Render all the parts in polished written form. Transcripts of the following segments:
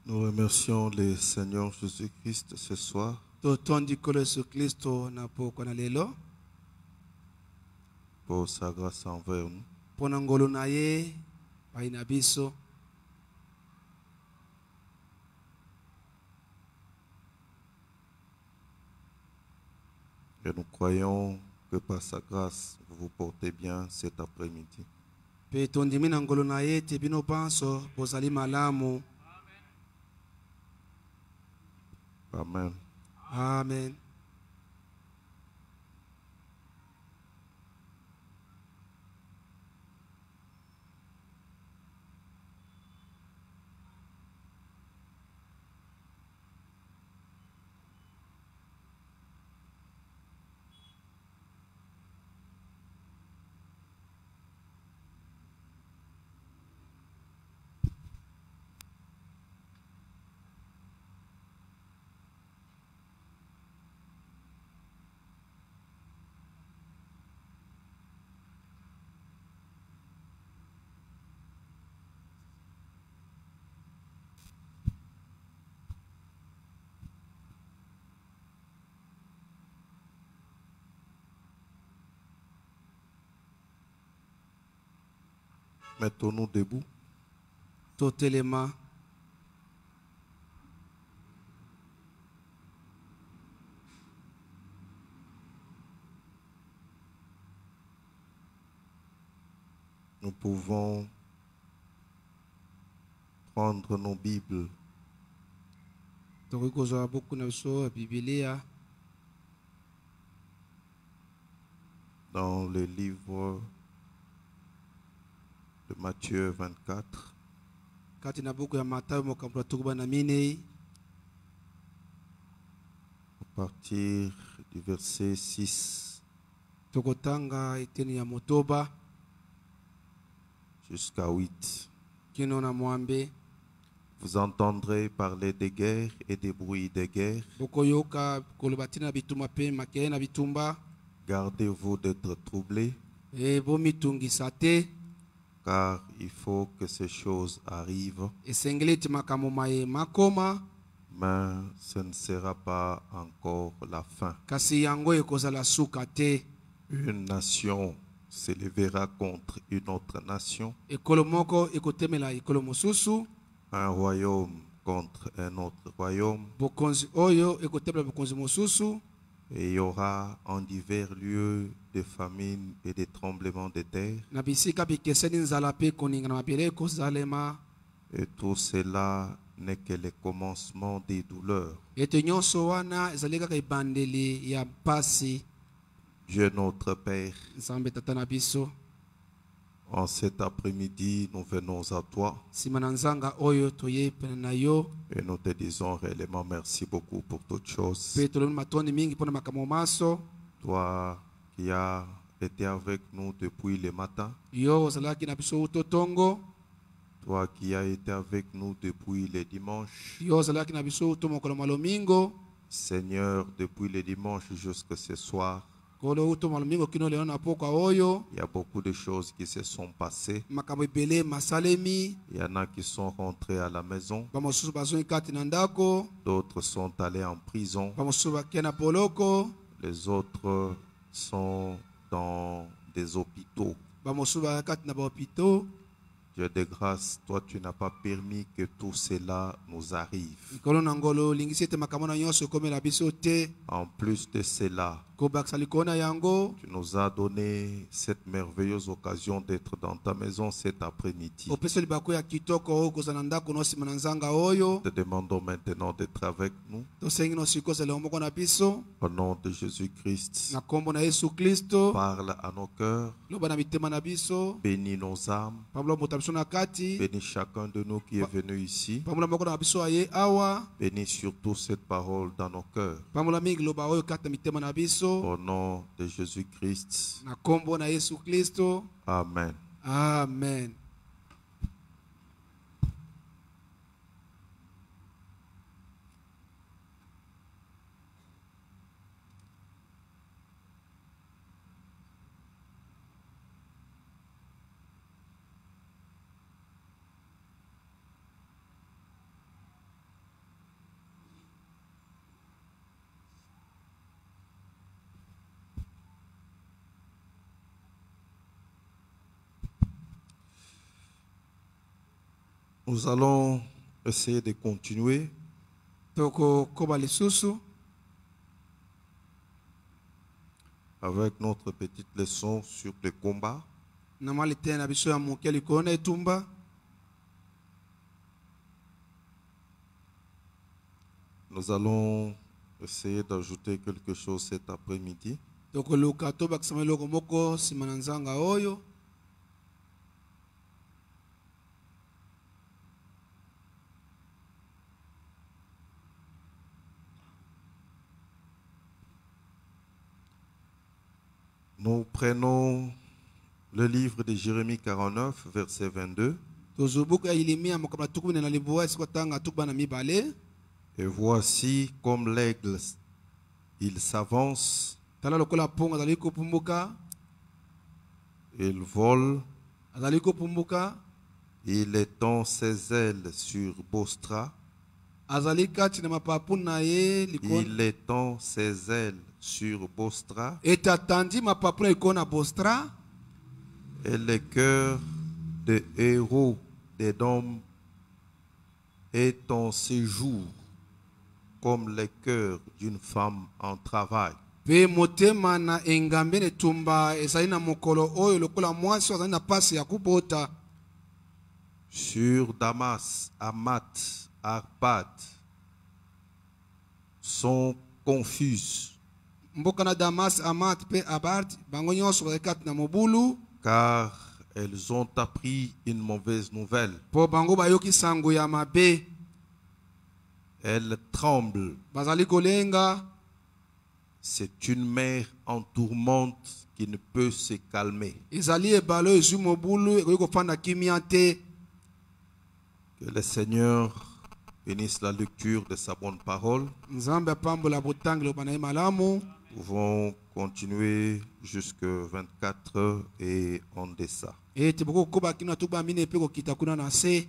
Nous remercions le Seigneur Jésus-Christ ce soir totondikolo Yesu Kristo na pokwa na lelo pour sa grâce envers nous. mpona ngolu na ye pai na biso. Et nous croyons que par sa grâce, vous vous portez bien cet après-midi. Mpe tondimi na ngolu na ye te bino panso bozali malamu. Amen. Amen. Mettons-nous debout. Totelema. Nous pouvons prendre nos Bibles Tokoki kozwa buku na biso ya Biblia dans le livre de Matthieu 24, kati na buku ya Matayo mokambo ya tukuba na minei à partir du verset 6 tokotanga eteni ya motoba jusqu'à 8. kino na mwambe. Vous entendrez parler des guerres et des bruits des guerres. Bokoyoka koloba tina na bitumba mpe makele na bitumba. Gardez-vous d'être troublés, Bomitungisa te, car il faut que ces choses arrivent, esengeli ete makambo maye makoma, mais ce ne sera pas encore la fin. kasi yango ekozala suka te. Une nation s'élèvera contre une autre nation, Ekolo moko ekotemela ekolo mosusu, un royaume contre un autre royaume, bokonzi oyo ekotemela bokonzi mosusu. et il y aura en divers lieux des famines et des tremblements de terre, Na bisika bikeseni nzala pe koningana mabele ekozalema. et tout cela n'est que le commencement des douleurs. Ete nyonso wana ezali kaka ebandeli ya mpasi. Dieu notre Père, Nzambe tata na biso, en cet après-midi, nous venons à toi nsima na nzanga oyo toye pene na yo, et nous te disons réellement merci beaucoup pour toutes choses. pe tolobi matondi mingi mpona makambo maso. Toi qui as été avec nous depuis le matin, Yo ozalaki na biso utotongo, toi qui as été avec nous depuis le dimanche, yo ozalaki na biso uto mokolo malomingo, Seigneur, depuis le dimanche jusqu'à ce soir, kolo uto malomingo kino lelo na pokwa oyo, il y a beaucoup de choses qui se sont passées. makambo ebele masalemi. Il y en a qui sont rentrés à la maison, Bamosusu bazongi kati na ndako, d'autres sont allés en prison, bamosusu bakei na poloko, les autres sont dans des hôpitaux. bamosusu baya kati na bahopito. Dieu de grâce, toi tu n'as pas permis que tout cela nous arrive. Likolo na ngolo lingisi ete makambo na nyonso ekomela biso te. En plus de cela, Kobakisa likolo na yango, tu nous as donné cette merveilleuse occasion d'être dans ta maison cet après-midi. opesa libaku ya kitoko oyo kozala na ndako no nsima na nzanga oyo. Te demandons maintenant d'être avec nous. Tosengi no sikoyo ozala moko na biso, Au nom de Jésus-Christ, na kombo na Yesu Kristo. parle à nos cœurs, Loba na mitema na biso, bénis nos âmes, pambola moto na biso na kati, bénis chacun de nous qui est venu ici, pambola moko na biso aye awa, bénis surtout cette parole dans nos cœurs. pambola mingi loba oyo kati na mitema na biso, Au nom de Jésus-Christ, na kombo na Yesu Kristo. Amen. Amen. Nous allons essayer de continuer tokokoba lisusu avec notre petite leçon sur le combat. na mali te na biso ya moke likolo na etumba. Nous allons essayer d'ajouter quelque chose cet après-midi. Tokoluka tobakisama eloko moko nsima na nzanga oyo. Nous prenons le livre de Jérémie 49, verset 22. Tozubuku ya Yeremia makambo tukubine na libuwa esiko tanga tukuba na mibale. Et voici comme l'aigle, il s'avance, Tala lokola ponga azali kopumbuka, il vole, azali kopumbuka, il étend ses ailes sur Bostra, azali kati na mapapu na ye likolo. il étend ses ailes sur Bostra, Etatandi mapapu na likolo na Bostra. et le cœur des héros d'Édom est en séjour comme le cœur d'une femme en travail. Pe motema na engambe ne tumba ezali na mokolo oyo lokola mwasi azali na pasi ya kubota. Sur Damas, Amat, Arpad sont confuses, Mboka na Damas, Amat pe Abard bango nyonso bazali kati na mobulu. car elles ont appris une mauvaise nouvelle. Po bango bayoki sango ya mabe. Elles tremblent. Bazali kolenga. C'est une mer en tourmente qui ne peut se calmer. Ezali ebalo ezu mobulu ekoki kofanda kimia te. Que le Seigneur bénisse la lecture de sa bonne parole. Nzambe apambola botangelo bana ye malamu. Nous pouvons continuer jusque 24 et en deçà. Ete boko koba kino tuba mine pe kokita kuna na se.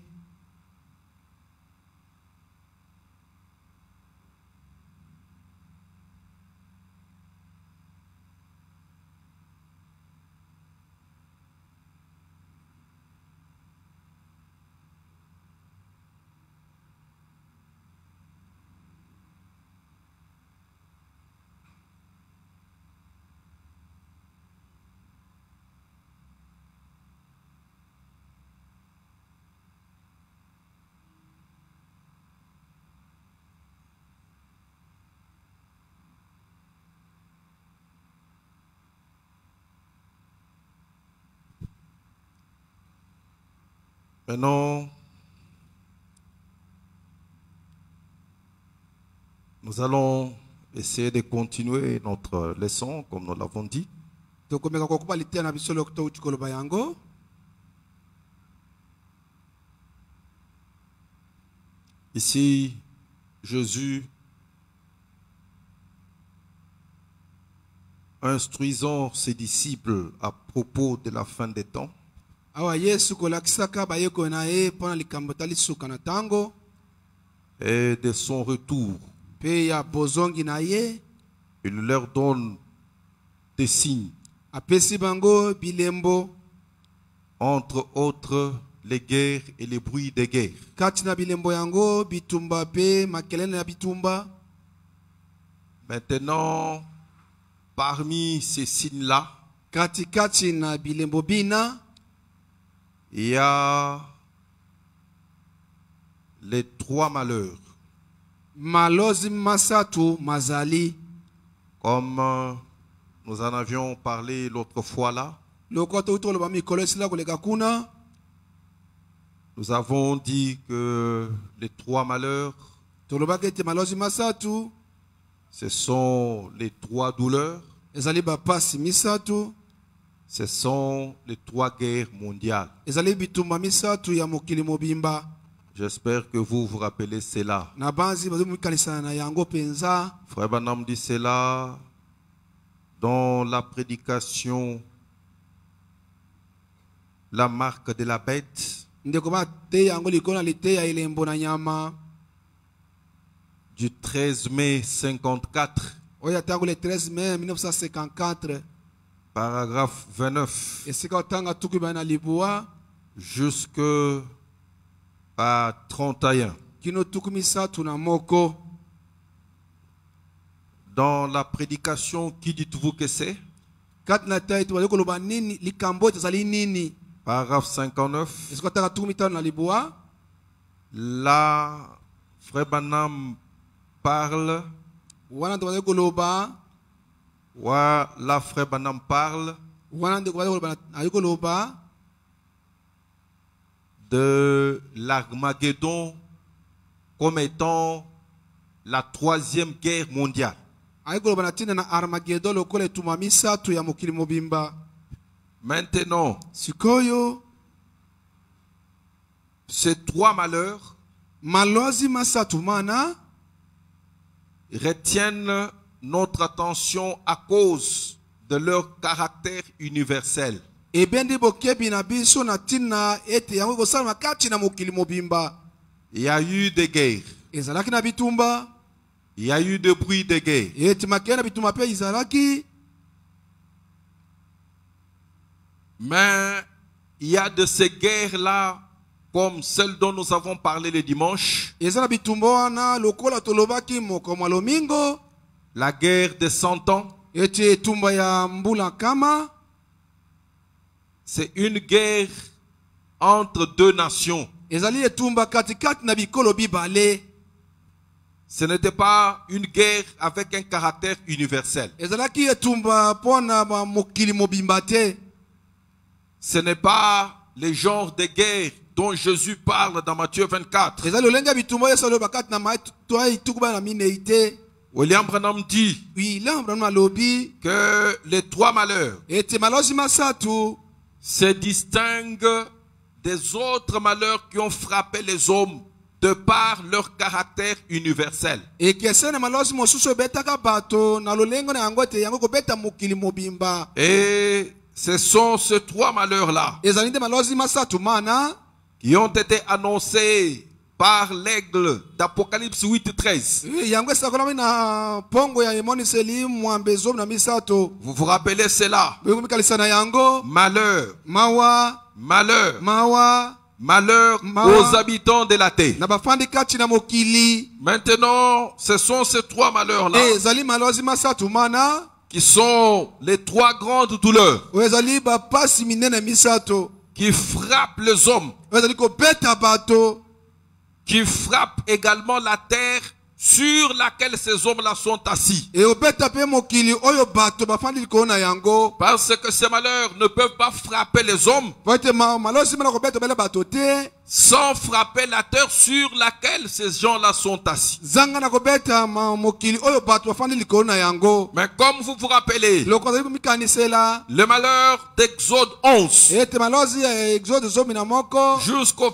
Maintenant, nous allons essayer de continuer notre leçon, comme nous l'avons dit. Tokomeka kokuba litea na biso lokto uchikoloba yango. Ici, Jésus, instruisant ses disciples à propos de la fin des temps, Awa Yesu kolakisaka bayeko na ye pona likambo tali suka na tango. et de son retour, Pe ya bozongi na ye. il leur donne des signes, Apesi bango bilembo. entre autres les guerres et les bruits des guerres. Kati na bilembo yango bitumba pe makelele ya bitumba. Maintenant, parmi ces signes-là, Kati na bilembo bina. il y a les trois malheurs. Malozi masatu mazali. Comme nous en avions parlé l'autre fois là, Lokoto utoloba mikolo sila koleka kuna. nous avons dit que les trois malheurs, Toloba kete malozi masatu. ce sont les trois douleurs, Ezali bapasi misatu. ce sont les trois guerres mondiales. Ezali bitumba misatu ya mokili mobimba. J'espère que vous vous rappelez cela. Na banzi bazomu kanisa na yango penza. Frère Branham dit cela dans la prédication La marque de la bête Ndeko ba te yango likona lite ya elembo na nyama. du 13 mai 54, Oya tango le 13 mai 1954. paragraphe 29, Esika otanga tuku bana libuwa. jusque à 31. kino tuku misatu na moko. Dans la prédication, qui dites-vous que c'est? Kati na taitu wale koloba nini likambo ezali nini? Paragraphe 59. Est-ce que tu as tuku mitano na libwa? Là, Frère Branham parle. Wana ndo wale koloba. Là, Frère Branham parle Wana ndo wale koloba na koloba de l'Armageddon comme étant la 3e guerre mondiale. Maintenant, sikoyo ces 3 malheurs malozi masatu mana retiennent notre attention à cause de leur caractère universel. Il y a eu des guerres. Il y a eu des bruits de guerre. Mais il y a de ces guerres-là, comme celle dont nous avons parlé le dimanche, la guerre des 100 ans. C'est une guerre entre 2 nations. Ce n'était pas une guerre avec un caractère universel. Ce n'est pas le genre de guerre dont Jésus parle dans Matthieu 24. William Branham dit que les 3 malheurs se distinguent des autres malheurs qui ont frappé les hommes de par leur caractère universel. Et ce sont ces 3 malheurs-là qui ont été annoncés par l'aigle d'Apocalypse 8:13. Vous vous rappelez cela? Malheur, malheur, malheur aux habitants de la terre. Maintenant, ce sont ces 3 malheurs-là qui sont les 3 grandes douleurs qui frappent les hommes, qui frappent également la terre sur laquelle ces hommes-là sont assis. Parce que ces malheurs ne peuvent pas frapper les hommes sans frapper la terre sur laquelle ces gens-là sont assis. Mais comme vous vous rappelez, le malheur d'Exode 11 jusqu'au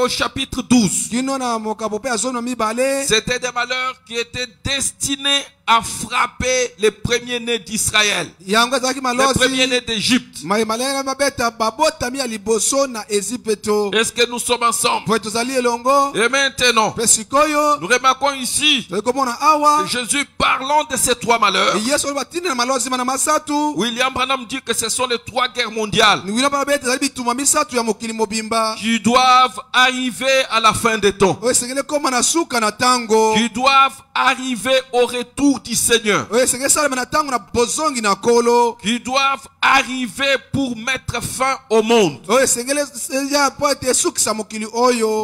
chapitre 12, c'était des malheurs qui étaient destinés à frapper les premiers-nés d'Israël, les premiers-nés d'Égypte. Est-ce que nous sommes ensemble? Et maintenant, nous remarquons ici que Jésus, parlant de ces 3 malheurs, William Branham dit que ce sont les 3 guerres mondiales qui doivent arriver à la fin des temps, qui doivent arriver au retour du Seigneur, qui doivent arriver pour mettre fin au monde.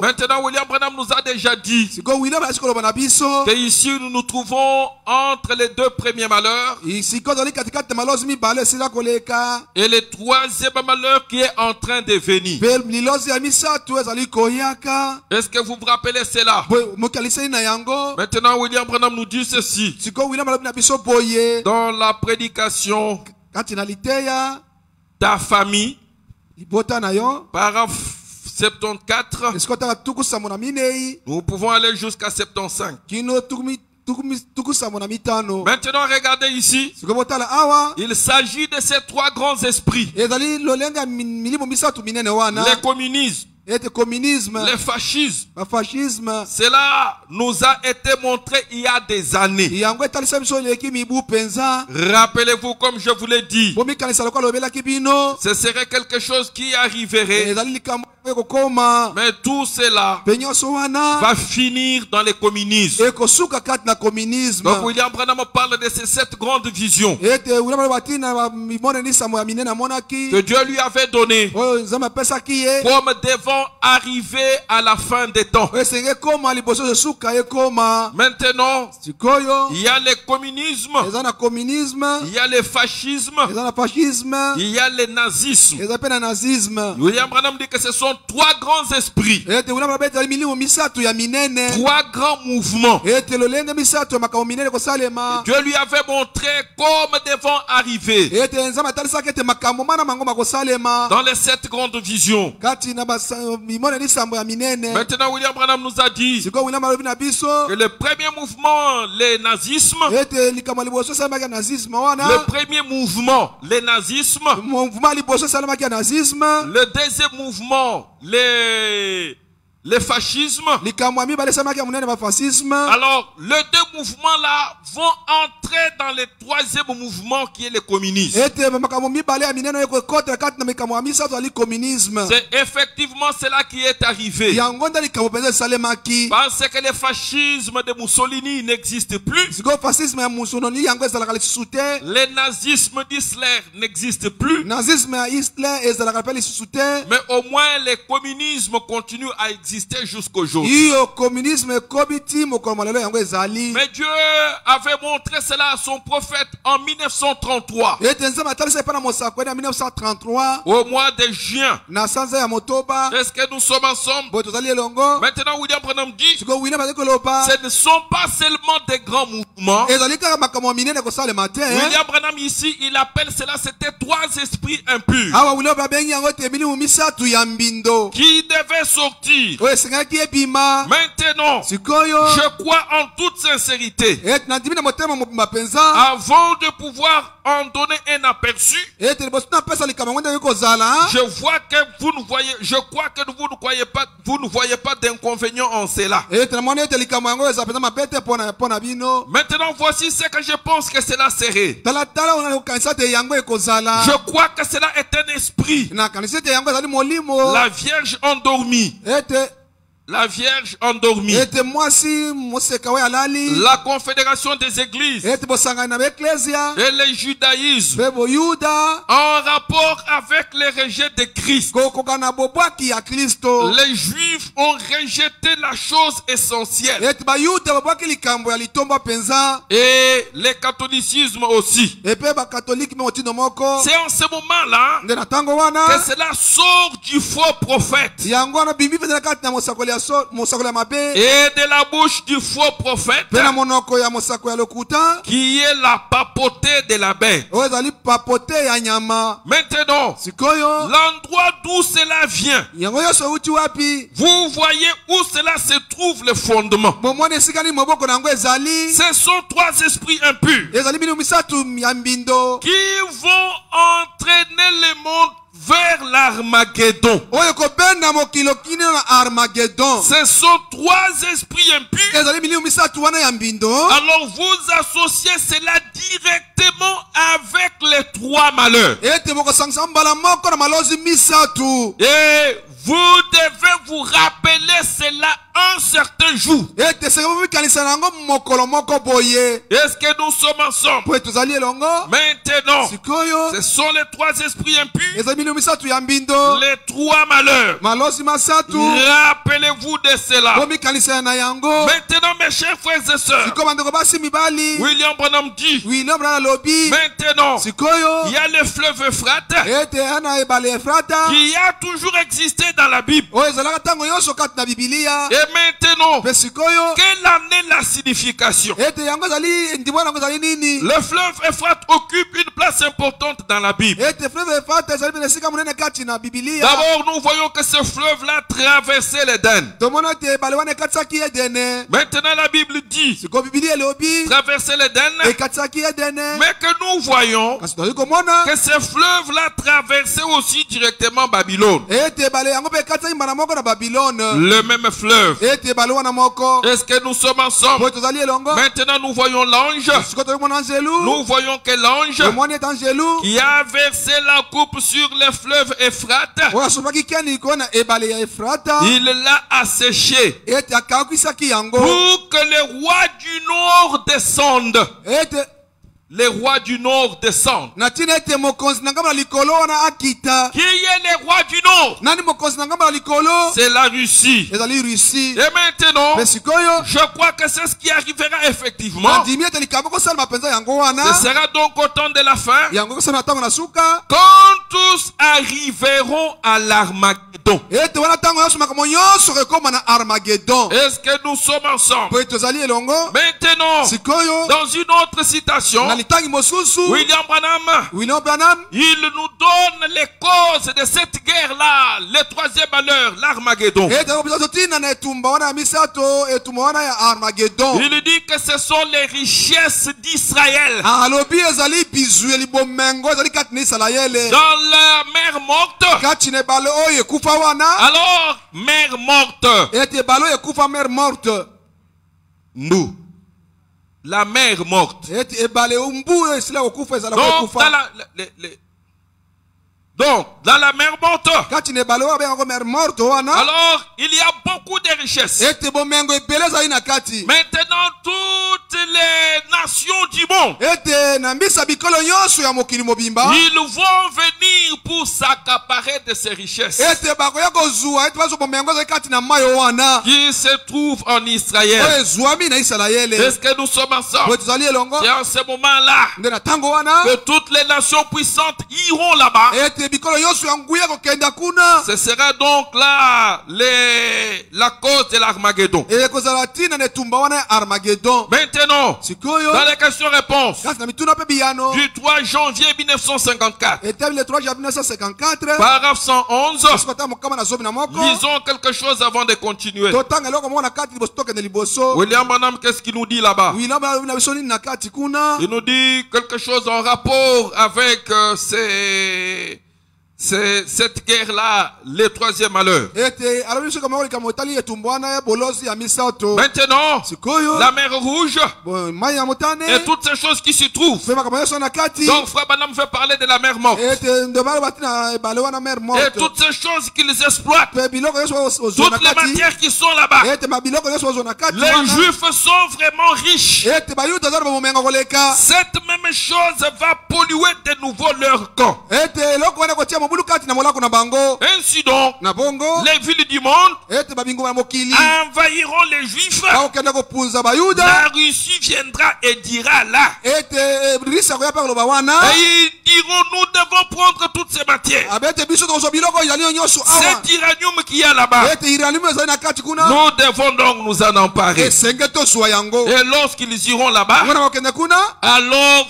Maintenant, William Branham nous a déjà dit que ici nous nous trouvons entre les 2 premiers malheurs et le 3e malheur qui est en train de venir. Est-ce que vous vous rappelez cela? Maintenant, William Branham nous dit ceci dans la prédication Ta famille, paragraphe 74. Nous pouvons aller jusqu'à 75. Maintenant, regardez ici. Il s'agit de ces 3 grands esprits: le communisme, le fascisme. Cela nous a été montré il y a des années. Rappelez-vous, comme je vous l'ai dit, ce serait quelque chose qui arriverait Mais tout cela va finir dans le communisme. Donc William Branham parle de ces 7 grandes visions que Dieu lui avait données comme devant arriver à la fin des temps. Maintenant, il y a le communisme, il y a le fascisme, il y a le nazisme. William Branham dit que ce sont 3 grands esprits, 3 grands mouvements. Dieu lui avait montré comme devant arriver dans les 7 grandes visions. Maintenant, William Branham nous a dit que le premier mouvement, le nazisme, le premier mouvement, le nazisme, le deuxième mouvement, le fascisme. Alors, les 2 mouvements-là vont entrer dans le 3e mouvement qui est le communisme. C'est effectivement cela qui est arrivé. Parce que le fascisme de Mussolini n'existe plus. Le nazisme d'Hitler n'existe plus. Mais au moins le communisme continue à exister jusqu'aujourd'hui. Mais Dieu avait montré cela à son prophète en 1933. Au mois de juin. Est-ce que nous sommes ensemble? Maintenant William Branham dit ce ne sont pas seulement des grands mouvements. William Branham ici il appelle cela c'était 3 esprits impurs qui devaient sortir. Maintenant, je crois en toute sincérité, avant de pouvoir en donner un aperçu, je vois que vous ne voyez, je crois que vous ne voyez pas d'inconvénient en cela. Maintenant, voici ce que je pense que cela serait. Je crois que cela est un esprit. La Vierge endormie. La Vierge endormie. La confédération des églises. Et le judaïsme. En rapport avec le rejet de Christ. Les Juifs ont rejeté la chose essentielle. Et le catholicisme aussi. C'est en ce moment-là que cela sort du faux prophète. Et de la bouche du faux prophète qui est la papauté de la bête. Maintenant, l'endroit d'où cela vient, vous voyez où cela se trouve le fondement. Ce sont 3 esprits impurs qui vont entraîner le monde vers l'Armageddon. Ce sont 3 esprits impurs. Alors vous associez cela directement avec les 3 malheurs. Et vous devez vous rappeler cela un certain jour. Est-ce que nous sommes ensemble? Maintenant, ce sont les 3 esprits impurs, les 3 malheurs. Rappelez-vous de cela. Maintenant, mes chers frères et sœurs, William Branham dit maintenant, il y a le fleuve Euphrate qui a toujours existé dans la Bible. Et maintenant, quelle en est la signification? Le fleuve Euphrate occupe une place importante dans la Bible. D'abord, nous voyons que ce fleuve-là traversait l'Éden. Maintenant, la Bible dit traverser l'Éden, mais que nous voyons que ce fleuve-là traversait aussi directement Babylone. Le même fleuve. Est-ce que nous sommes ensemble? Maintenant nous voyons l'ange. Nous voyons que l'ange qui a versé la coupe sur le fleuve Euphrate, il l'a asséché pour que les rois du nord descendent. Les rois du nord descendent. Qui est les rois du nord? C'est la Russie. Et maintenant, je crois que c'est ce qui arrivera effectivement. Ce sera donc au temps de la fin, quand tous arriveront à l'Armageddon. Est-ce que nous sommes ensemble? Maintenant, dans une autre citation, William Branham, il nous donne les causes de cette guerre-là, le troisième malheur, l'Armageddon. Il dit que ce sont les richesses d'Israël. Dans la mer morte. Alors, mer morte. Nous. La mer morte. Donc, dans la mer morte, alors il y a beaucoup de richesses. Maintenant, toutes les nations du monde, ils vont venir pour s'accaparer de ces richesses qui se trouvent en Israël. Est-ce que nous sommes ensemble? C'est en ce moment-là que toutes les nations puissantes iront là-bas. Ce sera donc là la cause de l'Armageddon. Maintenant, dans les questions-réponses du 3 janvier 1954, paragraphe 111, lisons quelque chose avant de continuer. William Branham, qu'est-ce qu'il nous dit là-bas? Il nous dit quelque chose en rapport avec cette guerre-là, le troisième malheur. Maintenant, la mer Rouge et toutes ces choses qui s'y trouvent. Donc, Frère Branham fait parler de la mer morte. Et toutes ces choses qu'ils exploitent. Toutes les matières qui sont là-bas. Les Juifs sont vraiment riches. Cette même chose va polluer de nouveau leur camp. Ainsi donc, les villes du monde envahiront les Juifs. La Russie viendra et dira là. Et ils diront, nous devons prendre toutes ces matières. Cet uranium qu'il y a là-bas, nous devons donc nous en emparer. Et lorsqu'ils iront là-bas, alors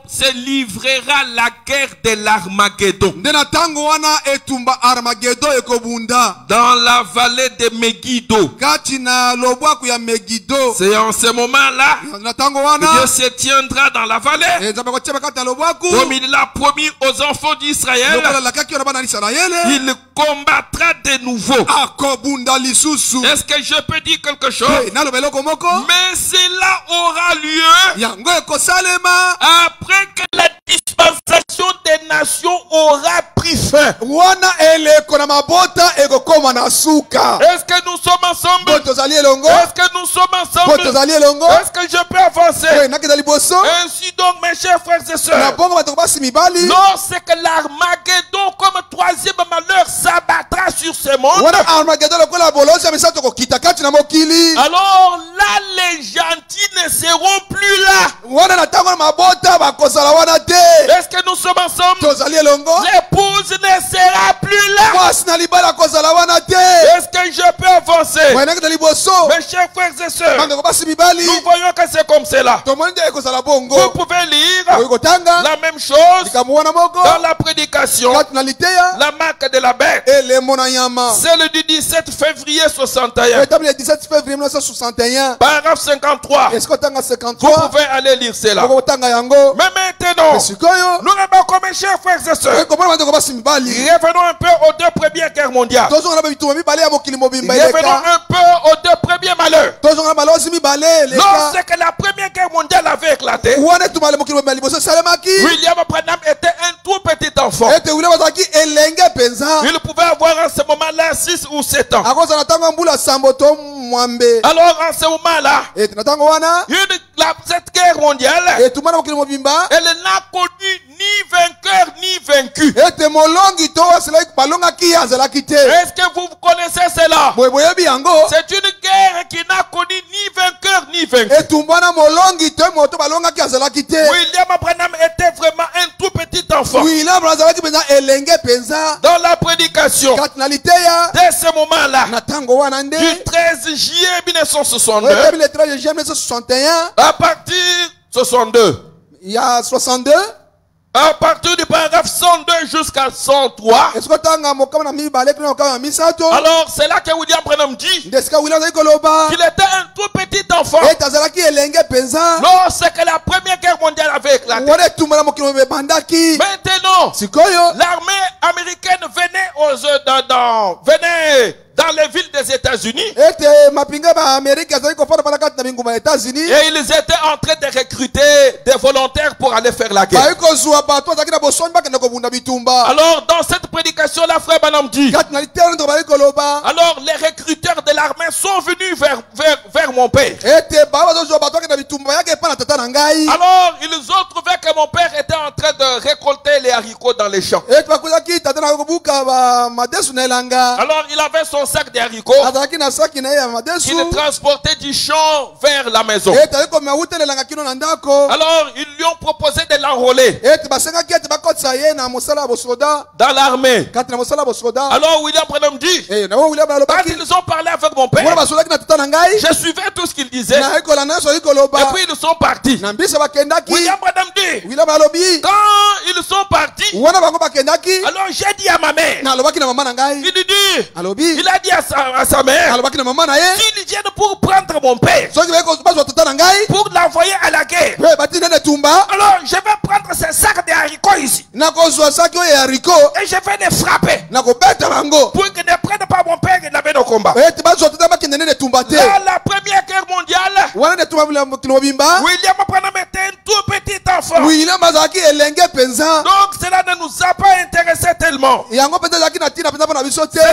se livrera la guerre de l'Armageddon. Dans la vallée de Megiddo. C'est en ce moment-là que Dieu se tiendra dans la vallée. Comme il l'a promis aux enfants d'Israël, il combattra de nouveau. Est-ce que je peux dire quelque chose? Mais cela aura lieu après que la dispensation des nations aura pris fin. Est-ce que nous sommes ensemble? Est-ce que nous sommes ensemble? Est-ce que je peux avancer? Ainsi donc, mes chers frères et sœurs, lorsque l'Armageddon comme troisième malheur s'abattra sur ce monde, alors là les gentils ne seront plus là. Est-ce que nous sommes ensemble? L'épouse ne sera plus là. Est-ce que je peux avancer? Mes chers frères et sœurs, nous voyons que c'est comme cela. Vous pouvez lire la même chose dans la prédication, la marque de la bête, celle du 17 février 61, paragraphe 53. Vous pouvez aller lire cela. Mais maintenant, nous remarquons, mes chers frères et sœurs, Revenons un peu aux deux premières guerres mondiales. Revenons un peu aux deux premiers malheurs. Lorsque la première guerre mondiale avait éclaté, William Branham était un tout petit enfant. Il pouvait avoir en ce moment-là 6 ou 7 ans. Alors en ce moment-là, cette guerre mondiale, elle n'a connu ni vainqueur ni vaincu. Est-ce que vous connaissez cela? C'est une guerre qui n'a connu ni vainqueur ni vaincu. William Branham était vraiment un tout petit enfant. Dans la prédication, dès ce moment-là, du 13 juillet 1962, à partir de 62, il y a 62. À partir du paragraphe 102 jusqu'à 103. Alors c'est là que William Branham dit qu'il était un tout petit enfant lorsque la première guerre mondiale avait éclaté. Maintenant, l'armée américaine venait dans les villes des États-Unis. Et ils étaient en train de recruter des volontaires pour aller faire la guerre. Alors dans cette prédication, la frère Branham dit, alors les recruteurs de l'armée sont venus vers mon père. Alors ils ont trouvé que mon père était en train de récolter les haricots dans les champs. Alors il avait son sac de haricots. Il transportait du champ vers la maison. Alors ils lui ont proposé de l'enrôler dans l'armée. Alors William Branham dit, quand ils ont parlé avec mon père, je suivais tout ce qu'il disait. Et puis ils sont partis. William Branham dit, quand ils sont partis, alors j'ai dit à ma mère, il a dit à sa mère, s'ils viennent pour prendre mon père, pour l'envoyer à la guerre, alors je vais prendre ces sacs de haricots ici et je vais les frapper pour qu'ils ne prennent pas mon père et l'amènent au combat. Dans la première guerre mondiale, William Branham était un tout petit enfant. Donc cela ne nous a pas intéressé tellement. Ce n'est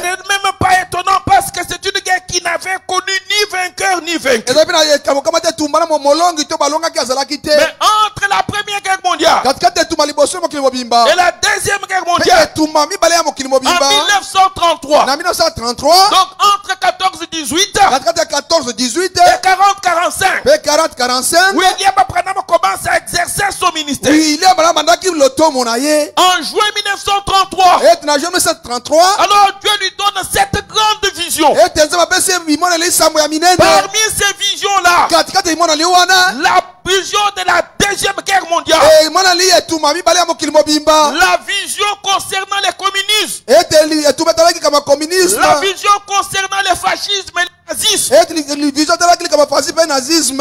même pas étonnant parce que c'est une guerre qui n'avait connu ni vainqueur ni vaincu. Mais entre la première guerre mondiale et la deuxième guerre mondiale, en 1933, donc entre 14-18 et 40-45, William Branham commence à exercer son ministère. En juin 1933, alors Dieu lui donne cette grande vision. Parmi ces visions-là, la vision de la deuxième guerre mondiale, la vision concernant les communistes, la vision concernant le fascisme et le nazisme,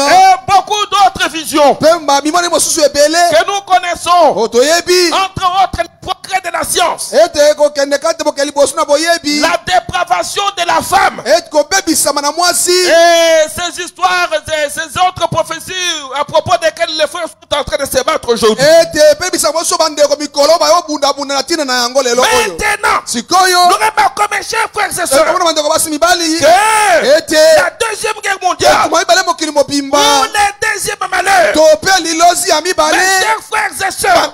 et beaucoup d'autres visions que nous connaissons, entre autres le progrès de la science, la dépravation de la femme, et ces histoires, ces autres prophéties à propos desquelles les frères sont en train de se battre aujourd'hui. Maintenant, nous remarquons, mes chers frères et sœurs, que la deuxième guerre mondiale, pour les deuxièmes malheurs, mes chers frères et sœurs,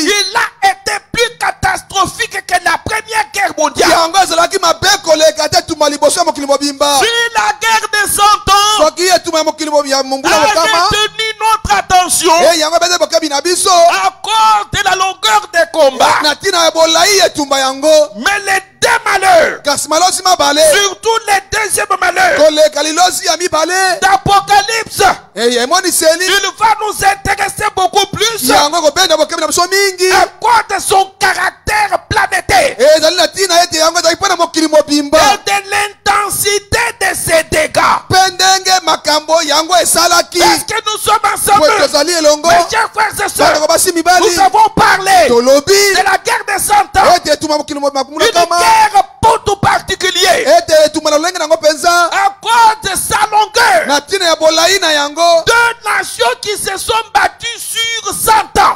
il a été plus catastrophique que la première guerre mondiale. Si la guerre des 100 ans a retenu notre attention à cause de la longueur des combats, mais les deux malheurs, surtout les deuxièmes malheurs d'Apocalypse, il va nous intéresser beaucoup plus à cause de son caractère planétaire et de l'intensité de ses dégâts. Est-ce que nous sommes ensemble? Mes chers frères et sœurs, nous avons parlé de la guerre des 100 ans. Une guerre pour tout particulier. À cause de sa longueur. Deux nations qui se sont battues sur 100 ans.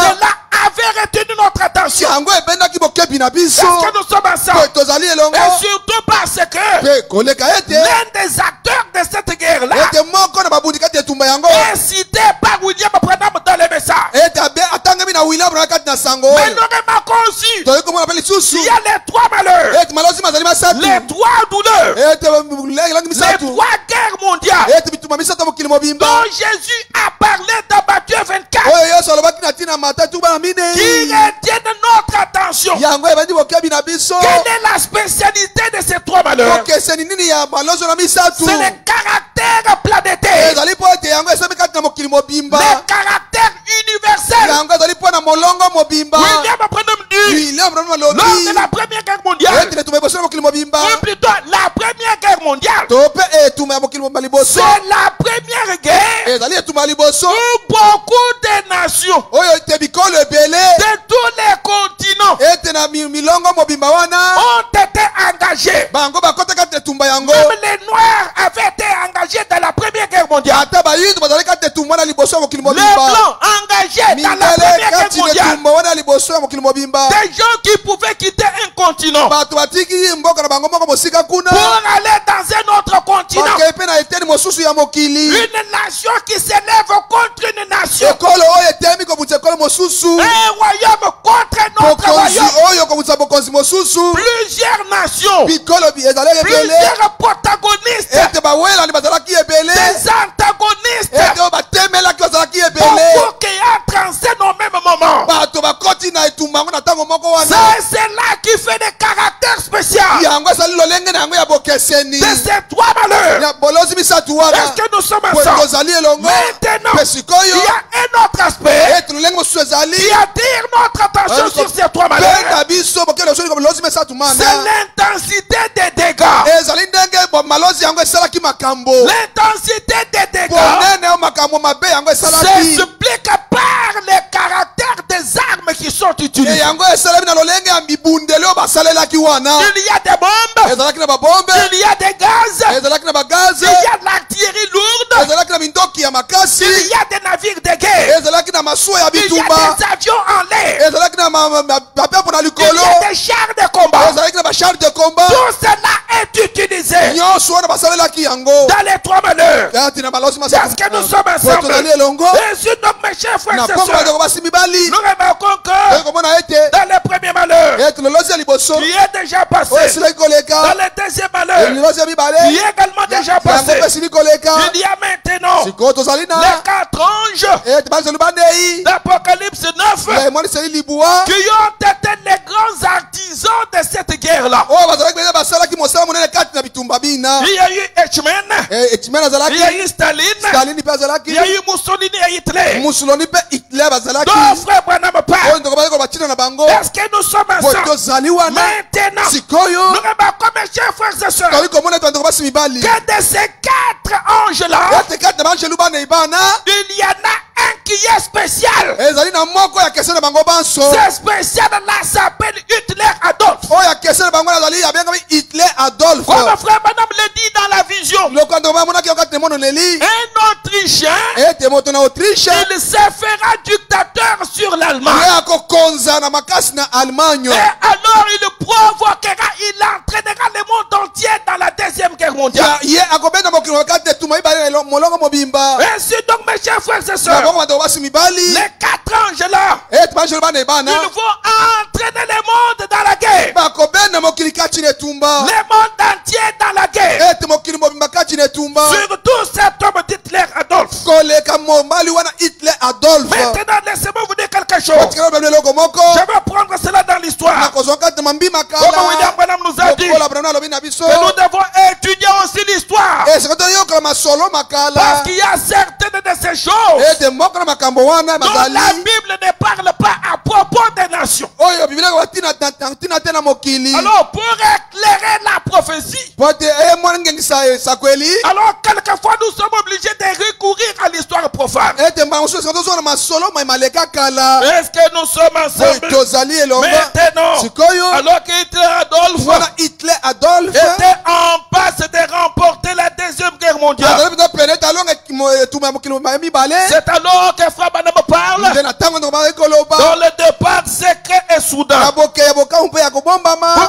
Cela avait retenu notre attention. Est-ce que nous sommes ensemble? Et surtout parce que l'un des acteurs de cette guerre-là est cité par William Branham dans les messages. Mais nous remarquons aussi qu'il y a les trois malheurs, les trois douleurs, les trois guerres mondiales dont Jésus a parlé dans Matthieu 24 qui retiennent notre attention. Quelle est la spécialité de ces trois malheurs? C'est le caractère planétaire, le caractère universel. William Branham dit lors de la première guerre mondiale, ou plutôt la première guerre mondiale, c'est la première guerre où beaucoup de nations de tous les continents ont été engagés. Même les Noirs avaient été engagés dans la première guerre mondiale. Les Blancs engagés dans la première guerre mondiale. Des gens qui pouvaient quitter un continent pour aller dans un autre continent. Une nation qui s'élève contre une nation. Un royaume contre un autre royaume. Plusieurs nations. Plusieurs protagonistes. Des antagonistes. Beaucoup qui entrent en scène au même moment. C'est cela qui fait des caractères spéciaux de ces trois malheurs. Est-ce que nous sommes ensemble? Maintenant, il y a un autre aspect qui attire notre attention sur ces trois malheurs. C'est l'intensité des dégâts. L'intensité des dégâts s'explique par les caractères des armes qui sont utilisées. Il y a des bombes, il y a des gaz, il y a de l'artillerie lourde, il y a des navires de guerre, il y a des avions en l'air, il y a des chars de combat. Tout cela est utilisé dans les trois malheurs. Est-ce que nous sommes ensemble? Et ensuite, donc, mes chers frères et sœurs, nous remarquons que dans le premier malheur qui est déjà passé, dans le deuxième malheur qui est également déjà passé, il y a maintenant les quatre anges d'Apocalypse 9 qui ont été les grands artisans de cette guerre-là. Il y a eu Eichmann, il y a eu Staline, il y a eu Mussolini et Hitler. Deux frères Branham parlent. Est-ce que nous sommes ensemble? Maintenant, nous remarquons, mes chers frères et sœurs, que de ces quatre anges-là, il y en a un qui est spécial. C'est spécial là, s'appelle Hitler Adolphe. Comme frère Branham le dit dans la vision, un Autrichien, il se fera dictateur sur l'Allemagne. Et alors il provoquera, il entraînera le monde entier dans la deuxième guerre mondiale. Ainsi donc, mes chers frères et sœurs, les quatre anges là, ils vont entraîner le monde dans la guerre. Le monde entier dans la guerre. Surtout cet homme d'Hitler Adolphe. Maintenant, laissez-moi vous dire quelque chose. Je vais prendre cela dans l'histoire. Comme William Branham nous a dit que nous devons étudier aussi l'histoire. Parce qu'il y a certaines de ces choses dont la Bible ne parle pas à propos des nations. Alors pour éclairer la prophétie, alors quelquefois nous sommes obligés de recourir à l'histoire profane. Est-ce que nous sommes ensemble maintenant? Alors que Hitler Adolphe était en passe de remporter la Deuxième Guerre mondiale. C'est alors que Frère Branham parle dans le départ secret et soudain. Vous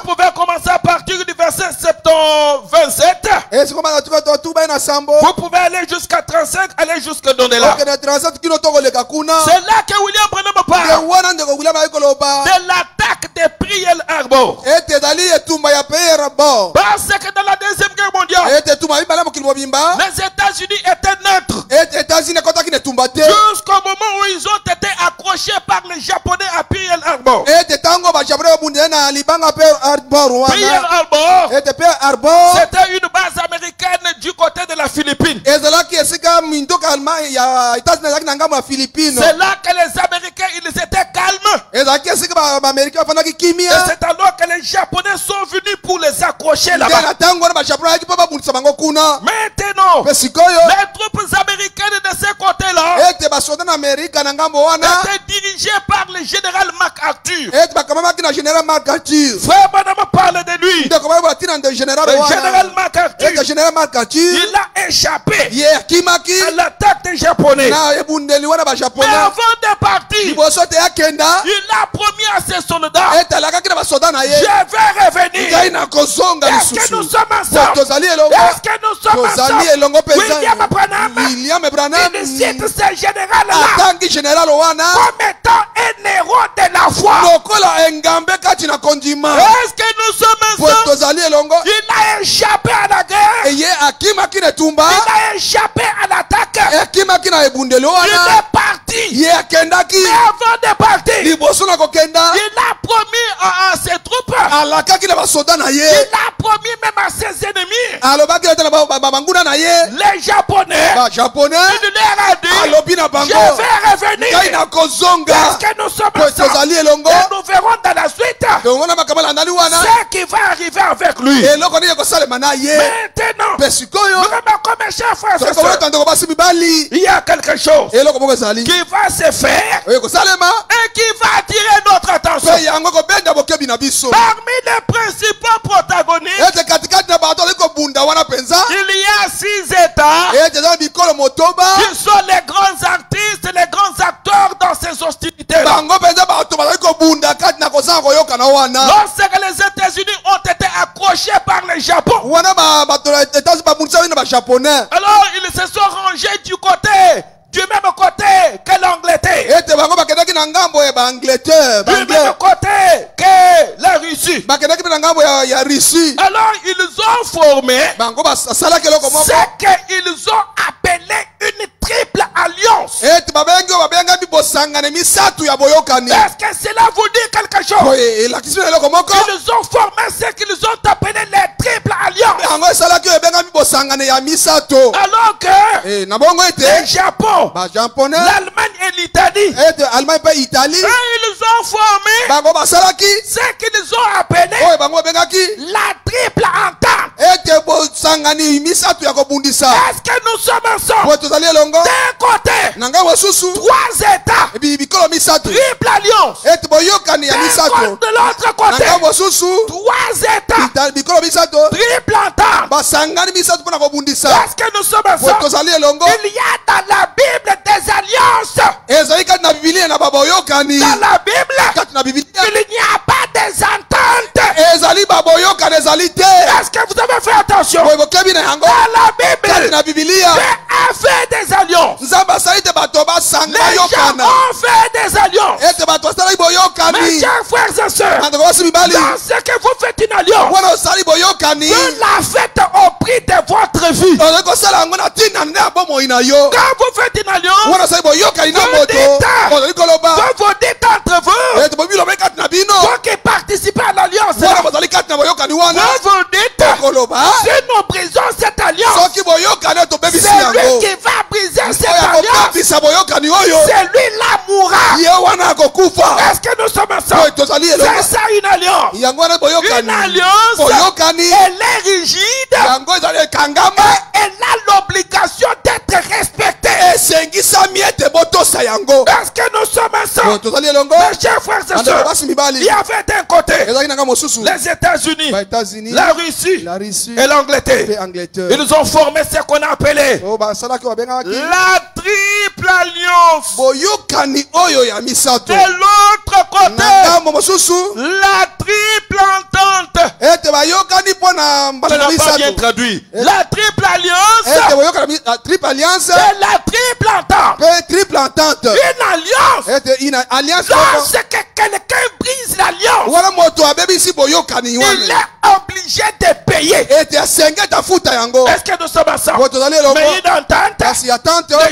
pouvez commencer à partir du verset 27. Vous pouvez aller jusqu'à 35, aller jusqu'à donner là. C'est là que William Branham parle de l'attaque des Pearl Harbor. Parce que dans la Deuxième Guerre mondiale, les États-Unis étaient neutres jusqu'au moment où ils ont été accrochés par les Japonais à Pearl Harbor. Pearl Harbor, c'était une base américaine du côté de la Philippine. C'est là que les Américains ils étaient calmes. Et c'est alors que les Japonais sont venus pour les accrocher là-bas. Maintenant, les troupes américaines de ce côté-là étaient dirigées par le général MacArthur. Frère Branham parle de lui. Le général MacArthur, il a échappé à l'attaque des Japonais. Mais avant de partir, il a promis à ses soldats, je vais revenir. Est-ce que nous sommes ensemble? Est-ce que nous sommes ensemble? William Branham, il cite ce général-là comme étant un héros de la foi. Est-ce que nous sommes ensemble? Il a échappé à la guerre. Il a échappé à l'attaque. Il est parti. Mais avant de partir, il a promis à ses troupes, il a promis même à ses ennemis, les Japonais, il leur a dit, je vais revenir. Est-ce que nous sommes ensemble? Et nous verrons dans la suite ce qui va arriver avec lui. Maintenant, vraiment comme mes chers frères et sœurs, il y a quelque chose qui va se faire et qui va attirer notre attention. Parmi les principaux protagonistes, il y a 6 États qui sont les grands artistes, les grands acteurs dans ces hostilités. Lorsque les États-Unis ont été accrochés par le Japon, alors ils se sont rangés du même côté que l'Angleterre, du même côté que la Russie. Alors ils ont formé ce qu'ils ont appelé une triple alliance. Est-ce que cela vous dit quelque chose? Ils ont formé ce qu'ils ont appelé les triple alliances. Alors que le Japon, l'Allemagne et l'Italie, ils ont formé ce qu'ils ont appelé la triple entente. Est-ce que nous sommes ensemble? D'un côté, 3 États, triple alliance. De l'autre côté, 3 États, triple entente. Est-ce que nous sommes ensemble? Il y a dans la Bible des alliances. Dans la Bible, il n'y a pas des ententes. Est-ce que vous avez fait attention? Dans la Bible, Dieu a fait des alliances. Les gens ont fait des alliances. Mes chers frères et sœurs, dans ce que vous faites une alliance, vous la faites au prix de votre vie. Quand vous faites une alliance, vous dites entre vous, vous qui participez à l'alliance, vous dites, si nous brisons cette alliance, une alliance, elle est rigide et elle a l'obligation d'être respectée. Est-ce que nous sommes ensemble? Mes chers frères et sœurs, il y avait d'un côté les États-Unis, la Russie et l'Angleterre. Ils ont formé ce qu'on a appelé la triple alliance. De l'autre côté, la triple entente. Tu n'as pas bien traduit. La triple alliance. Et la triple entente. Une alliance. Lorsque quelqu'un brise l'alliance, il est obligé de payer. Est-ce que nous sommes ensemble? Mais une entente, les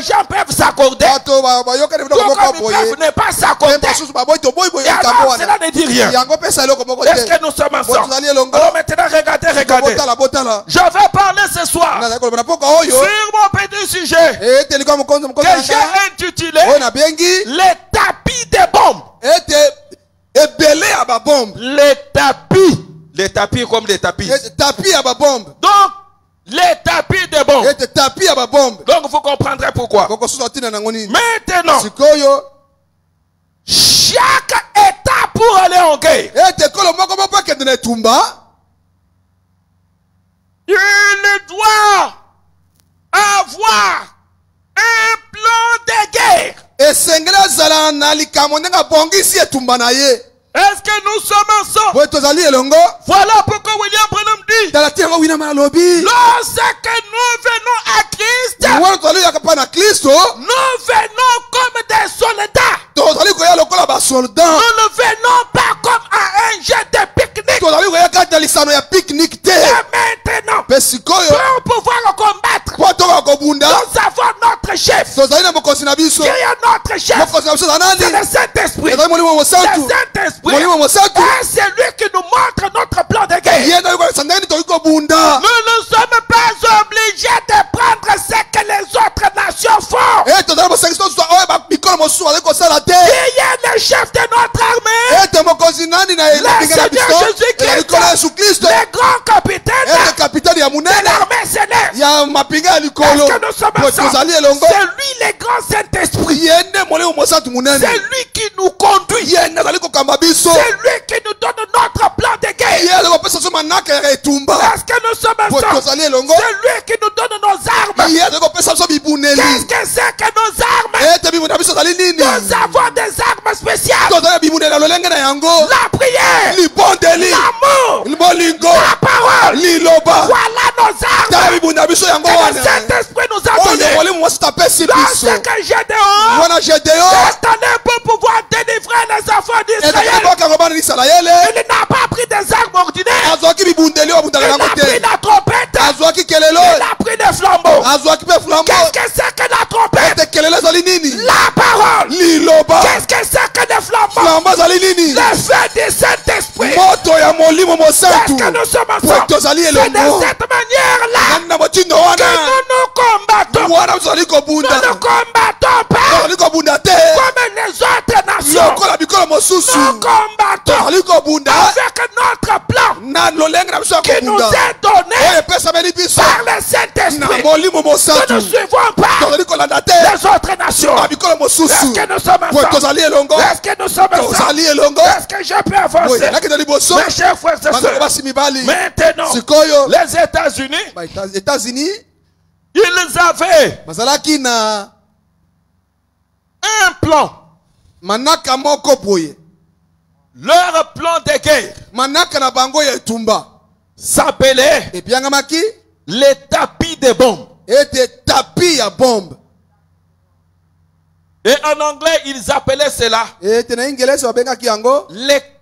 gens peuvent s'accorder. Tout comme ils peuvent ne pas s'accorder. Et alors, cela ne dit rien. Est-ce que nous sommes ensemble? Alors maintenant, regardez. Je vais parler ce soir sur mon petit sujet que j'ai intitulé les tapis des bombes. Les tapis comme des tapis. Donc, les tapis de bombes. Donc, vous comprendrez pourquoi. Maintenant, chaque étape pour aller en guerre, il doit avoir un plan de guerre. Est-ce que nous sommes ensemble? Voilà pourquoi William Branham dit, lorsque nous venons à Christ, nous venons comme des soldats. Nous ne venons pas comme à un jet de pique-nique. Et maintenant, pour pouvoir combattre, nous avons notre chef. Qui est notre chef? C'est le Saint-Esprit. Le Saint-Esprit, c'est lui qui nous montre notre plan de guerre. Nous ne sommes pas obligés de prendre ce que les autres nations font. Qui est le chef de notre armée? Le Seigneur Jésus-Christ, le grand capitaine de l'armée céleste. Est-ce que nous sommes ensemble? C'est lui le grand Saint-Esprit. C'est lui qui nous conduit. C'est lui qui nous donne notre plan de guerre. Est-ce que nous sommes ensemble? C'est lui qui nous donne nos armes. Qu'est-ce que c'est que nos armes? Nous avons des armes spéciales. La prière, l'amour, la parole. Voilà nos armes. Et le Saint-Esprit nous a donné. Lorsque Gédéon est donné pour pouvoir délivrer les enfants d'Israël, il n'a pas pris des armes ordinaires. Il a pris la trompette. Il a pris des flambeaux. Qu'est-ce que c'est que la trompette? La parole. Qu'est-ce que c'est que des flambeaux? Le feu du Saint-Esprit. Est-ce que nous sommes ensemble? C'est de cette manière-là que nous combattons. Nous ne combattons pas comme les autres nations. Nous combattons avec notre plan qui nous est donné par le Saint-Esprit. Nous ne suivons pas les autres nations. Est-ce que nous sommes ensemble? Est-ce que nous sommes ensemble? Est-ce que je peux avancer? Mes chers frères et sœurs, maintenant, les États-Unis, ils avaient un plan. Leur plan de guerre s'appelait les tapis de bombes. Et en anglais, ils appelaient cela les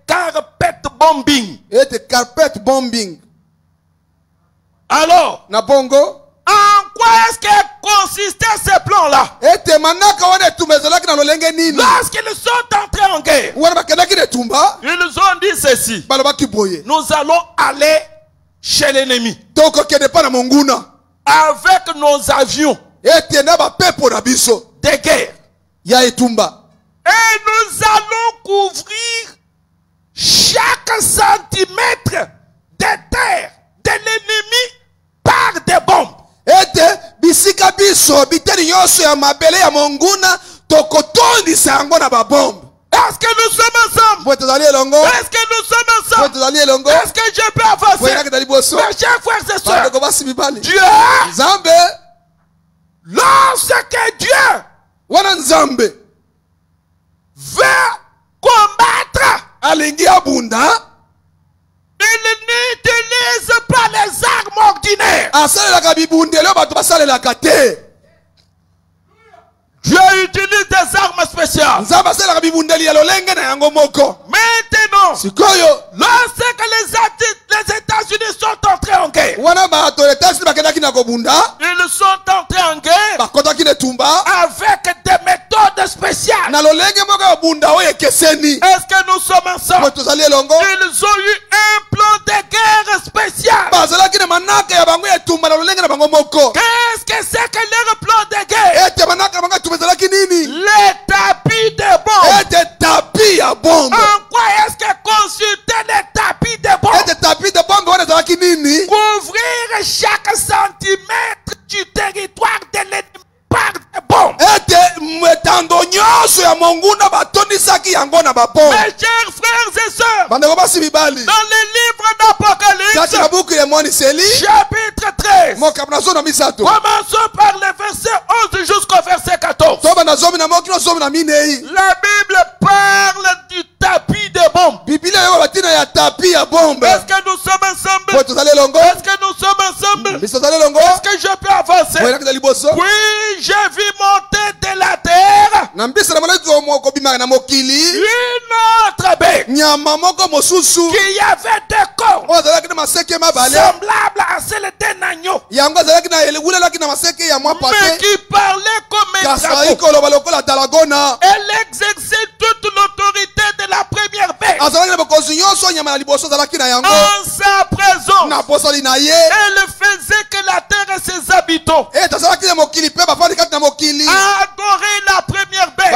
carpet bombing. Alors, en quoi est-ce que consistait ce plan-là? Lorsqu'ils sont entrés en guerre, ils ont dit ceci: nous allons aller chez l'ennemi avec nos avions de guerre. Et nous allons couvrir chaque centimètre de terre de l'ennemi par des bombes. Ete bisika biso biteni nyonso ya mabele ya monguna tokotondisa yango na babombe. Est-ce que nous sommes ensemble? Est-ce que nous sommes ensemble? Est-ce que je peux avancer? Mes chers frères et sœurs, Dieu, lorsque Dieu veut combattre, il n'utilise pas les armes ordinaires. Dieu utilise des armes spéciales. Maintenant, lorsque les États-Unis sont entrés en guerre, ils sont entrés en guerre avec des méthodes spéciales. Est-ce que nous sommes ensemble? Ils ont eu un plan de guerre spécial. Qu'est-ce que c'est que leur plan de guerre? Les tapis de bombes. En quoi est-ce que consulter les tapis de bombes? Couvrir chaque centimètre du territoire de l'ennemi par des bombes. Mes chers frères et sœurs, dans le livre d'Apocalypse, chapitre 13, commençons par le verset 11 jusqu'au verset 14. La Bible parle du tapis de bombes. Est-ce que nous sommes ensemble? Est-ce que nous sommes ensemble? Est-ce que je peux avancer? Oui, j'ai vu monter de la terre une autre bête qui avait des corps semblables à celles d'un agneau, mais qui parlait comme un dragon. Elle exerçait toute l'autorité de la première bête. En sa présence, elle faisait que la terre et ses habitants adoraient la première bête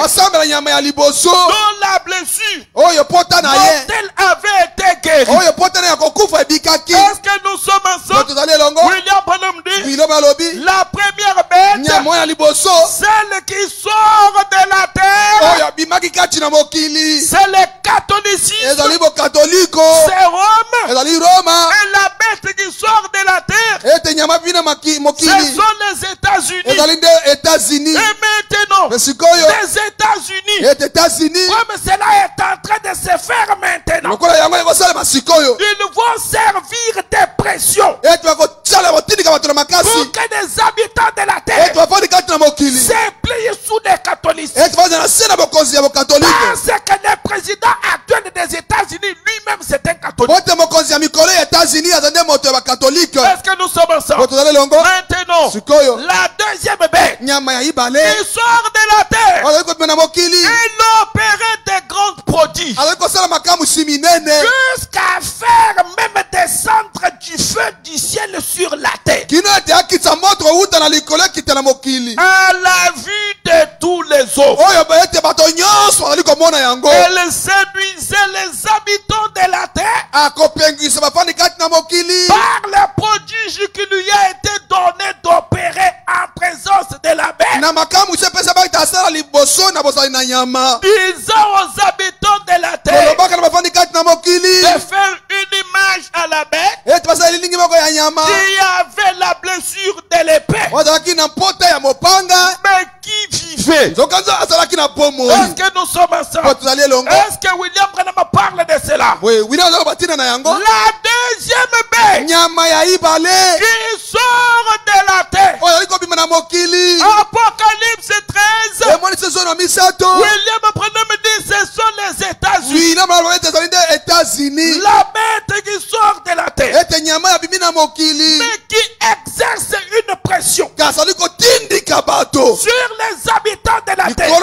dont la blessure mortelle avait été guérie. Est-ce que nous sommes ensemble? William Branham dit la première bête, celle qui sort de la terre, c'est le catholicisme, c'est Rome. Et la bête qui sort de la terre, ce sont les États-Unis. Et maintenant, les États-Unis, comme cela est en train de se faire maintenant, ils vont servir de pression pour que les habitants de la terre se plient sous les catholiques. Parce que le président actuel des États-Unis lui-même c'est un catholique. Est-ce que nous sommes ensemble? Maintenant, la deuxième bête qui sort de la terre, il opérait des grands prodiges jusqu'à faire même descendre du feu du ciel sur la terre à la vue de tous les autres. Elle séduisait les habitants de la terre par le prodige qui lui a été donné d'opérer en présence de la bête, disant aux habitants de la terre de faire une image à la bête qui avait la blessure de l'épée mais qui vivait. Est-ce que nous sommes ensemble? Est-ce que William Branham parle de cela? La deuxième bête qui sort de la terre, Apocalypse 13, William Branham dit ce sont les États-Unis. La bête qui sort de la terre mais qui exerce une pression sur les habitants de la terre, ceux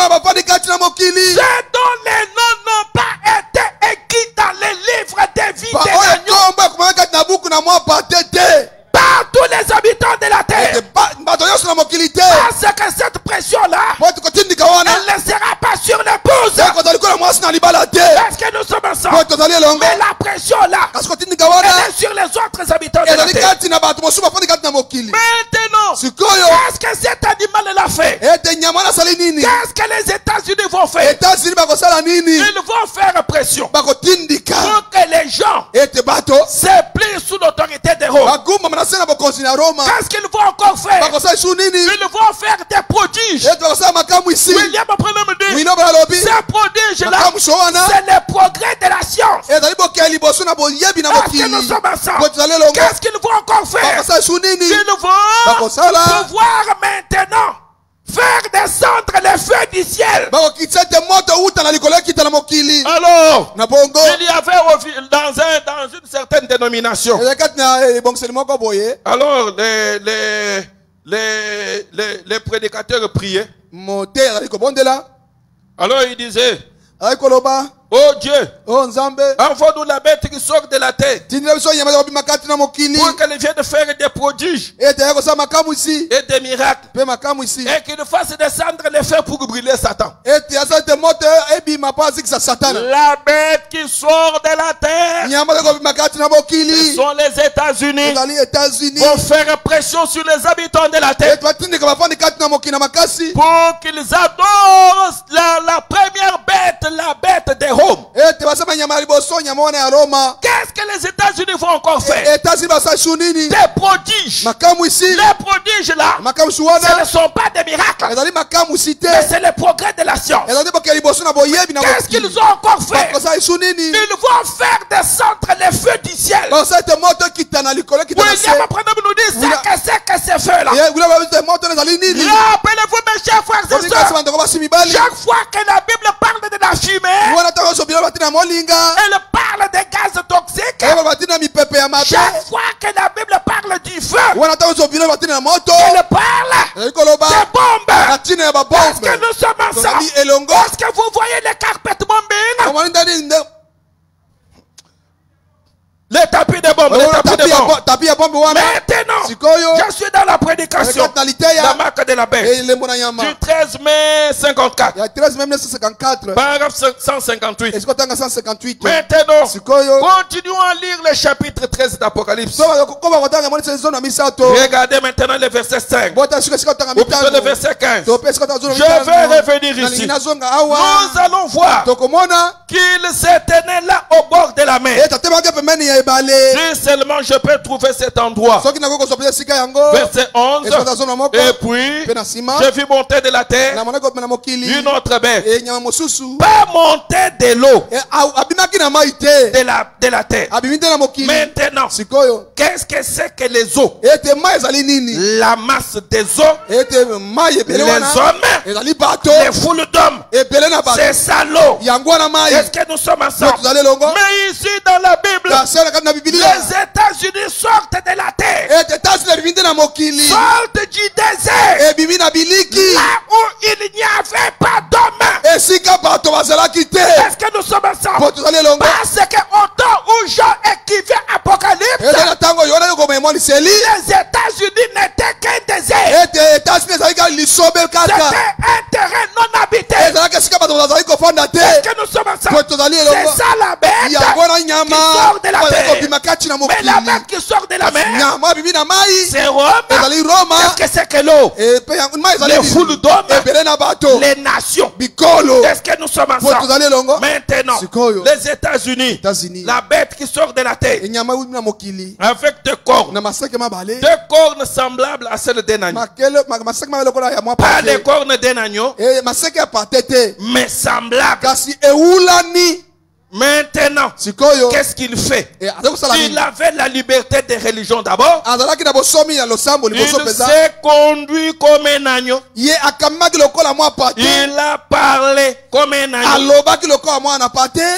dont les noms n'ont pas été écrits dans les livres de vie de l'agneau. Par tous les habitants de la terre. Parce que cette pression-là, elle ne sera pas sur l'épouse. Est-ce que nous sommes ensemble? qu'est-ce que cet animal l'a fait? Qu'est-ce que les États-Unis vont faire? Ils vont faire pression pour que les gens se plient sous l'autorité de Rome. Qu'est-ce qu'ils vont encore faire? Ils vont faire des prodiges. William Branham dit, ces prodiges-là, c'est le progrès de la science. Est-ce que nous sommes ensemble? Qu'est-ce qu'ils vont encore faire? Ils vont pouvoir maintenant faire descendre les feux du ciel. Alors, il y avait dans une certaine dénomination, alors les prédicateurs priaient. Alors ils disaient, oh Dieu, envoie-nous la bête qui sort de la tête pour qu'elle vienne faire des prodiges et des miracles et qu'il fasse descendre les feux pour brûler Satan. La bête qui sort de la terre, ce sont les États-Unis, vont faire pression sur les habitants de la terre pour qu'ils adorent la première bête, la bête de Rome. Qu'est-ce que les États-Unis vont encore faire? Des prodiges. Les prodiges là, ce ne sont pas des miracles, mais c'est le progrès de la science. Qu'est-ce qu'ils ont encore fait? Ils vont faire descendre les feux du ciel. William Branham nous dit, c'est que ces feux-là. Rappelez-vous mes chers frères et sœurs, chaque fois que la Bible parle de la fumée, elle parle des gaz toxiques. Chaque fois que la Bible parle du feu, elle parle des bombes. Est-ce que nous sommes ensemble? Est-ce que vous voyez les carpet bombing? Les tapis de bombes, les tapis de bombes. Maintenant, je suis dans la prédication, la marque de la bête, du 13 mai 54, paragraphe 158. Maintenant, continuons à lire le chapitre 13 d'Apocalypse. Regardez maintenant le verset 5, ou plutôt le verset 15. Je vais revenir ici. Nous allons voir qu'il se tenait là au bord de la mer. Si seulement je peux trouver cet endroit. Verset 11. Et puis, je vis monter de la terre une autre bête. Pas monter de l'eau de la terre. Maintenant, qu'est-ce que c'est que les eaux? La masse des eaux, les hommes, les foules d'hommes. C'est ça l'eau. Est-ce que nous sommes ensemble? Mais ici dans la Bible, les États-Unis sortent de la terre, sortent du désert, là où il n'y avait pas d'hommes. Est-ce que nous sommes ensemble? Parce que au temps où Jean écrivait Apocalypse, les États-Unis n'étaient qu'un désert. C'était un terrain non habité. Est-ce que nous sommes ensemble? C'est ça la bête qui sort de la terre. Mais la bête qui sort de la mer, c'est Rome. Qu'est-ce que c'est que l'eau? Les foules d'hommes, les nations. Est-ce que nous sommes ensemble? Maintenant, les États-Unis, la bête qui sort de la terre avec deux cornes semblables à celles d'un agneau. Pas les cornes d'un agneau, mais semblables. Maintenant, qu'est-ce qu'il fait? Il avait la liberté de religion d'abord. Il s'est conduit comme un agneau. Il a parlé comme un agneau.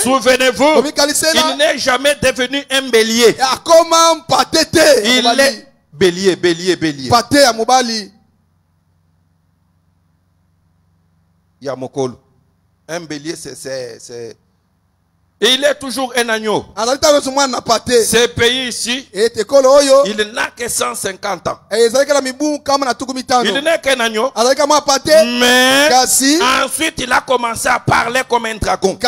Souvenez-vous, il n'est jamais devenu un bélier. Il est bélier. Yamokolo. Un bélier, c'est Il est toujours un agneau. Ce pays ici, il n'a que 150 ans. Il n'est qu'un agneau. Mais ensuite, il a commencé à parler comme un dragon. Et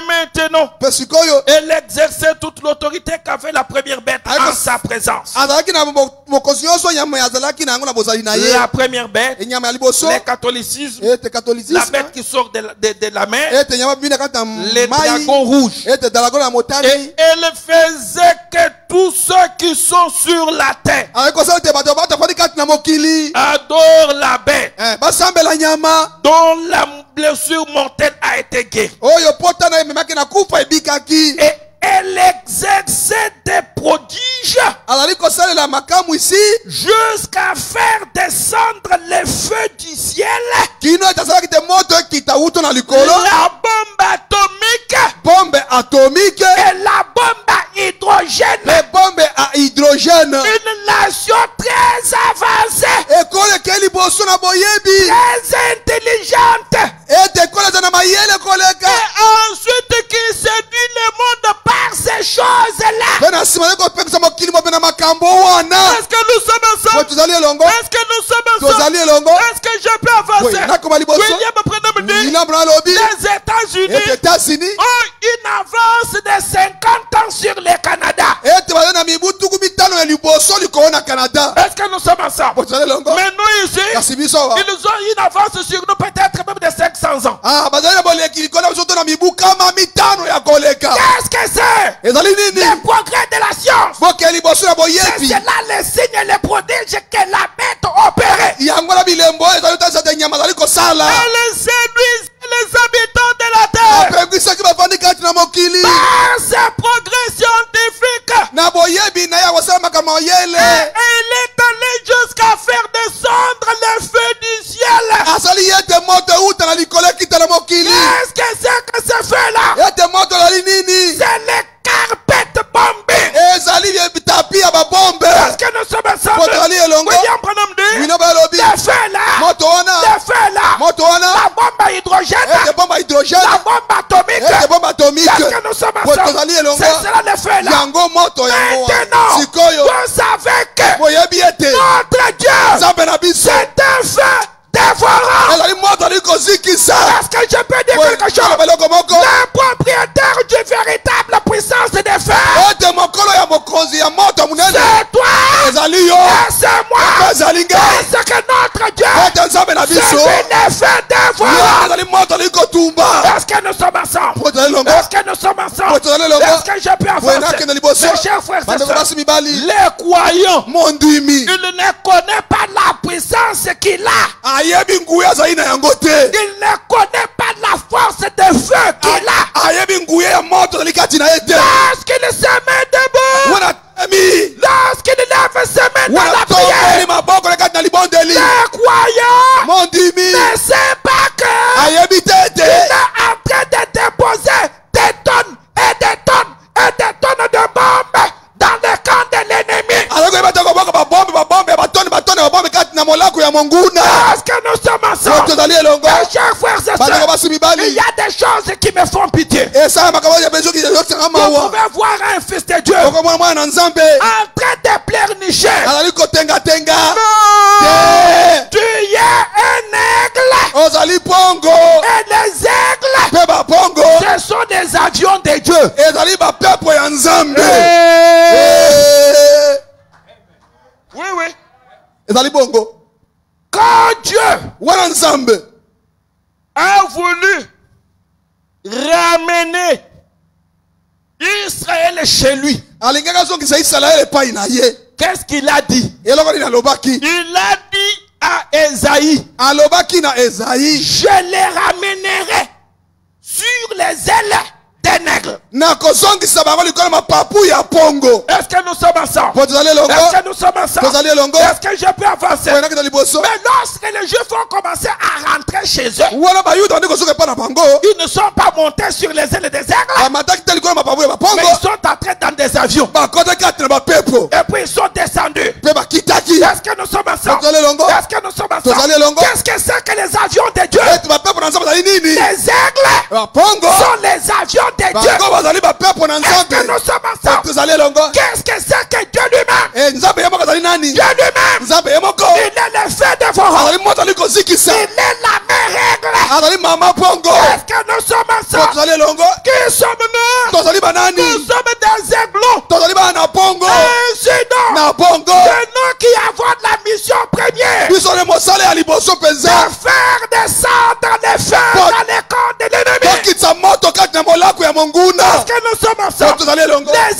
maintenant, il exerçait toute l'autorité qu'avait la première bête en sa présence. La première bête, le catholicisme, la bête qui sort de la mer, les dragons rouges. Et elle faisait que tous ceux qui sont sur la terre adorent la bête dont la blessure mortelle a été guérie. Et elle exerçait des prodiges jusqu'à faire descendre les feux du ciel. La bombe atomique et la bombe à hydrogène. Une nation très avancée, très intelligente, et ensuite qui séduit le monde par ces choses-là. Est-ce que nous sommes ensemble? Est-ce que nous sommes ensemble? Est-ce que je peux avancer? William Branham dit, les États-Unis ont une avance de 50 ans sur le Canada. Est-ce que nous sommes ensemble? Mais nous ici, ils ont une avance sur nous peut-être même de 500 ans. Qu'est-ce que c'est? Les progrès de la science. C'est là les signes et les prodiges que la bête opérait. Elle séduit les habitants de la terre par ses progrès scientifiques. Elle est allée jusqu'à faire descendre le feu du ciel. Qu'est-ce que c'est que ce feu-là? C'est les carpet bombing. Est-ce que nous sommes ensemble? William Branham dit, le feu là, la bombe à hydrogène, la bombe atomique. Est-ce que nous sommes ensemble? C'est cela le feu là. Maintenant, vous savez que notre Dieu, c'est un feu dévorant. Est-ce que je peux dire quelque chose? Le propriétaire du véritable puissance des feux, c'est toi et c'est moi. Est-ce que notre Dieu, c'est un feu dévorant? Est-ce que nous sommes ensemble? Est-ce que nous sommes ensemble? Est-ce que je peux avancer? Mes chers frères et sœurs, les croyants, ils ne connaissent pas la puissance qu'il a. Il ne connaît pas la force de feu qu'il a. Lorsqu'il se met debout, lorsqu'il lève ses mains dans la prière, les croyants ne savent pas qu'il est en train de déposer des tonnes et des tonnes et des tonnes de bombes dans le camp de l'ennemi. Est-ce que nous sommes ensemble? Chers frères et sœurs, il y a des choses qui me font pitié. Vous pouvez voir un fils de Dieu en train de pleurnicher. Tu es un aigle. Et les aigles, ce sont des avions de Dieu. Oui, oui. Quand Dieu a voulu ramener Israël chez lui, qu'est-ce qu'il a dit? Il a dit à Esaïe, je les ramènerai sur les ailes d'un aigle. Est-ce que nous sommes ensemble? Est-ce que nous sommes ensemble? Est-ce que je peux avancer? Mais lorsque les Juifs ont commencé à rentrer chez eux, ils ne sont pas montés sur les ailes des aigles, mais ils sont entrés dans des avions. Et puis ils sont descendus. Est-ce que nous sommes ensemble? Est-ce que nous sommes ensemble? Qu'est-ce que c'est que les les avions de Dieu. Les aigles sont les avions de Dieu. Est-ce que nous sommes ensemble? Qu'est-ce que c'est que Dieu lui-même? Dieu lui-même, il est le feu de Pharaon. Il est la même règle. Est-ce que nous sommes ensemble? Qui sommes-nous? Nous sommes des aiglons. C'est nous qui avons la mission première de faire descendre les feux dans les camps de l'ennemi. Est-ce que nous sommes ensemble? Les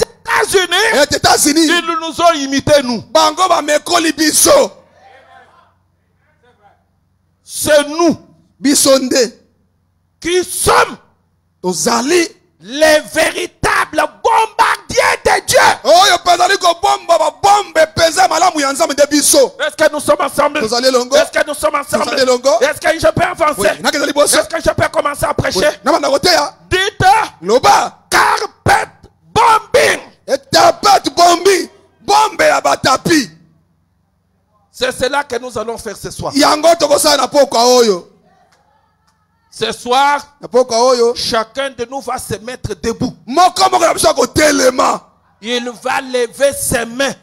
États-Unis, ils nous ont imités, nous. C'est nous qui sommes les véritables bombardiers de Dieu. Est-ce que nous sommes ensemble? Est-ce que nous sommes ensemble? Est-ce que je peux avancer? Est-ce que je peux commencer à prêcher? Dites carpet bombing. C'est cela que nous allons faire ce soir. Ce soir, chacun de nous va se mettre debout. Il va lever ses mains.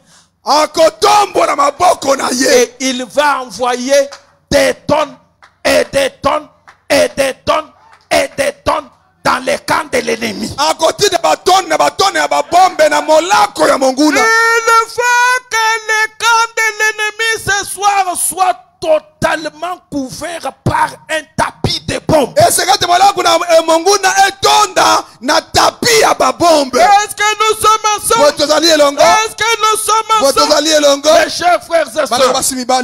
Et il va envoyer des tonnes et des tonnes et des tonnes et des tonnes dans les camps de l'ennemi. Il faut que les camps de l'ennemi ce soir soient totalement couverts par un tapis de bombes. Est-ce que nous sommes ensemble? Est-ce que nous sommes ensemble? Mes chers frères et sœurs,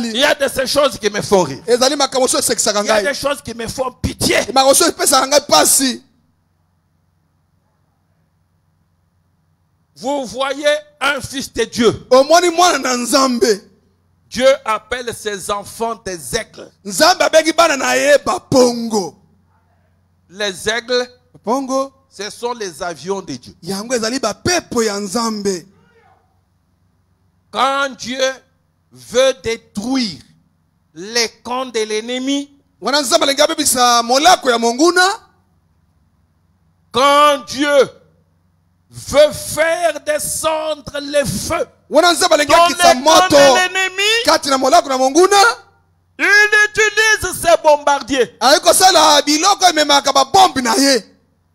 il y a de ces choses qui me font rire. Il y a des choses qui me font pitié. Vous voyez un fils de Dieu. Dieu appelle ses enfants des aigles. Les aigles, ce sont les avions de Dieu. Quand Dieu veut détruire les camps de l'ennemi, quand Dieu veut faire descendre les feux dans les camps de l'ennemi, il utilise ces bombardiers.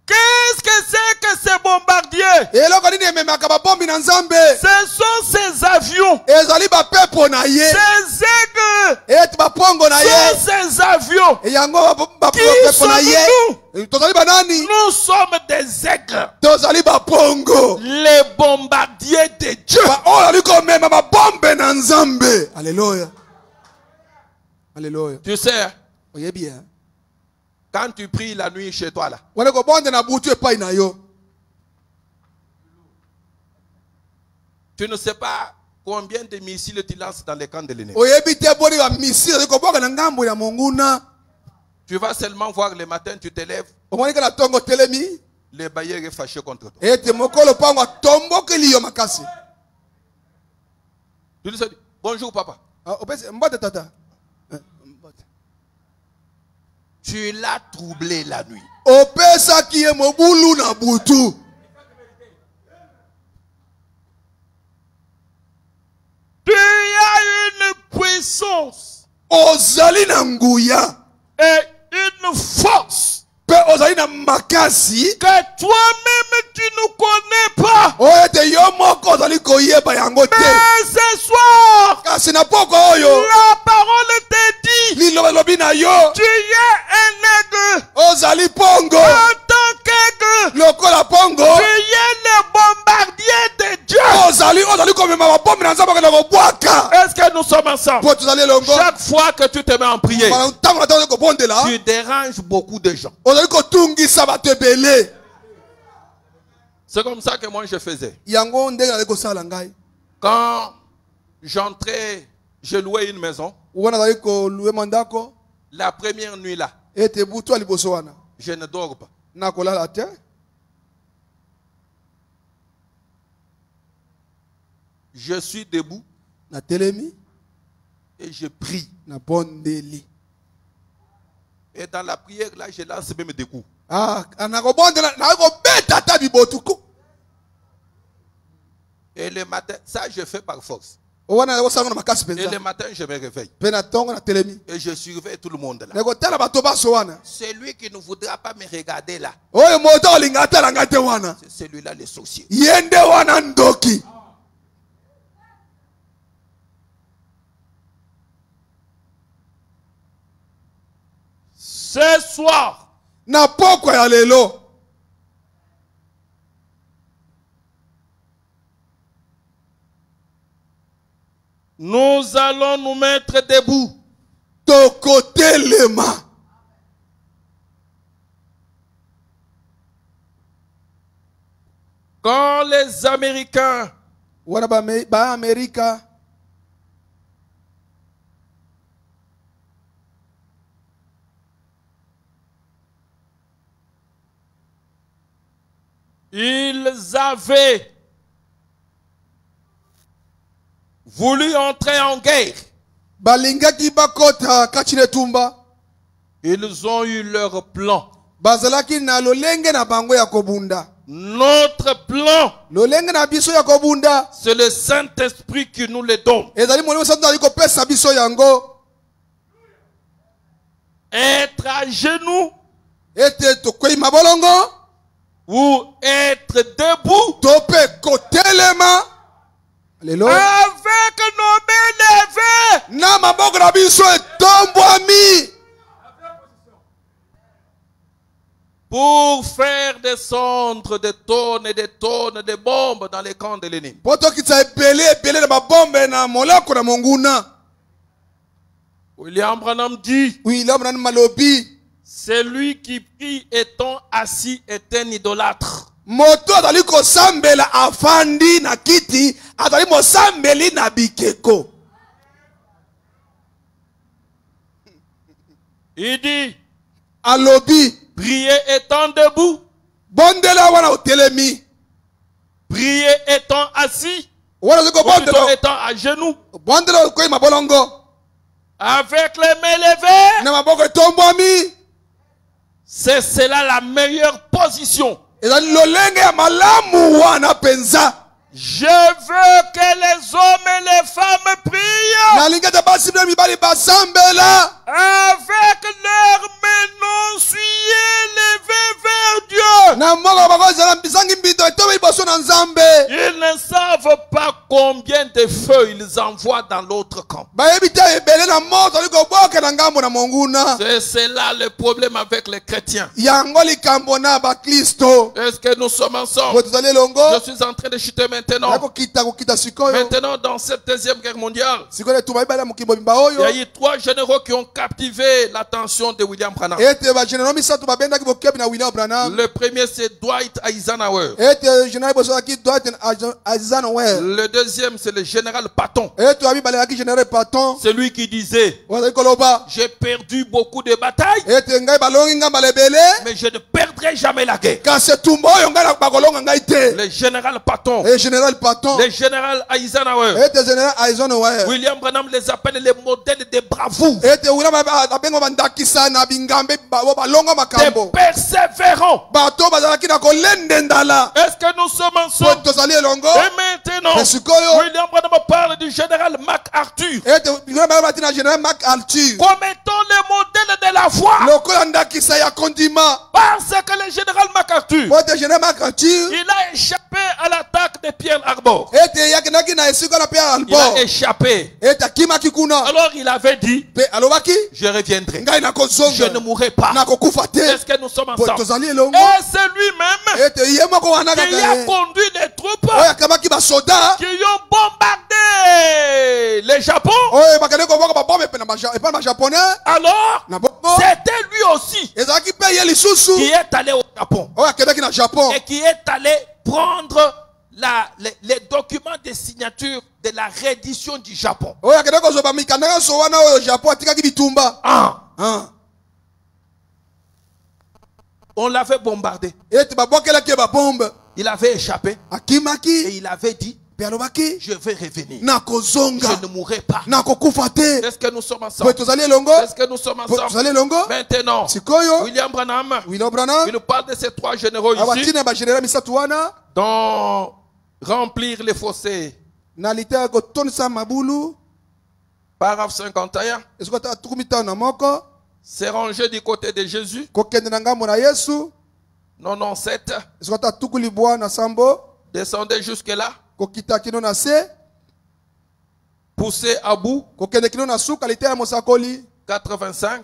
Qu'est-ce que c'est que ces bombardiers? Ce sont ces avions. Ces aigles sont ces avions. Qui sommes-nous? Nous sommes des aigles. Les bombardiers de Dieu. Alléluia. Alléluia. Tu sais, quand tu pries la nuit chez toi là, tu ne sais pas combien de missiles tu lances dans les camps de l'ennemi. Tu vas seulement voir le matin, tu te lèves, les bailleurs est fâché contre toi. Tu lui dis, bonjour papa. Tu l'as troublé la nuit. Tu as une puissance et une force que toi-même tu ne connais pas. Mais ce soir, la parole te dit, tu es un aigle. En tant qu'aigle, tu es le bombardier de Dieu. Est-ce que nous sommes ensemble? Chaque fois que tu te mets en prière, tu déranges beaucoup de gens. C'est comme ça que moi je faisais. Quand j'entrais, je louais une maison. La première nuit là, je ne dors pas. Je suis debout et je prie. Et dans la prière, là, je lance même des coups. Et le matin, ça je fais par force. Et le matin, je me réveille. Et je surveille tout le monde là. C'est lui qui ne voudra pas me regarder là. C'est celui-là le sorcier. Ce soir, nous allons nous mettre debout. Quand les Américains ils avaient voulu entrer en guerre, ils ont eu leur plan. Notre plan, c'est le Saint-Esprit qui nous le donne. Être à genoux ou être debout avec nos mains levées pour faire descendre des tonnes et des tonnes de bombes dans les camps de l'ennemi. William Branham dit, celui qui prie étant assis est un idolâtre. Il dit, prier étant debout, prier étant assis, ou plutôt étant à genoux, avec les mains levées, c'est cela la meilleure position. Je veux que les hommes et les femmes prient avec leurs mains non souillées levées vers Dieu. Ils ne savent pas combien de feux ils envoient dans l'autre camp. C'est cela le problème avec les chrétiens. Est-ce que nous sommes ensemble? Je suis en train de chuter maintenant. Maintenant, dans cette deuxième guerre mondiale, il y a eu 3 généraux qui ont captivé l'attention de William Branham. Le premier, c'est Dwight Eisenhower. Le deuxième, c'est le général Patton. C'est lui qui disait, j'ai perdu beaucoup de batailles, mais je ne perdrai jamais la guerre. Le général Patton, le général Eisenhower, William Branham les appelle les modèles de bravoure, des persévérants. Est-ce que nous sommes ensemble? Et maintenant, William Branham parle du général MacArthur comme étant le modèle de la foi. Parce que le général MacArthur, il a échappé à l'attaque de Pearl Harbor. Il a échappé. Alors il avait dit, je reviendrai, je ne mourrai pas. Est-ce que nous sommes ensemble? Et c'est lui-même qui a conduit des troupes qui ont bombardé le Japon. Alors c'était lui aussi qui est allé au Japon et qui est allé prendre les documents de signature de la reddition du Japon. On l'avait bombardé. Il avait échappé. Et il avait dit, je vais revenir. Je ne mourrai pas. Est-ce que nous sommes ensemble? Est-ce que nous sommes ensemble? Maintenant, William Branham, il nous parle de ces trois généraux ici, dont remplir les fossés. Paragraphe 51. C'est rangé du côté de Jésus. 97. Descendez jusque là. Poussez à bout. 85.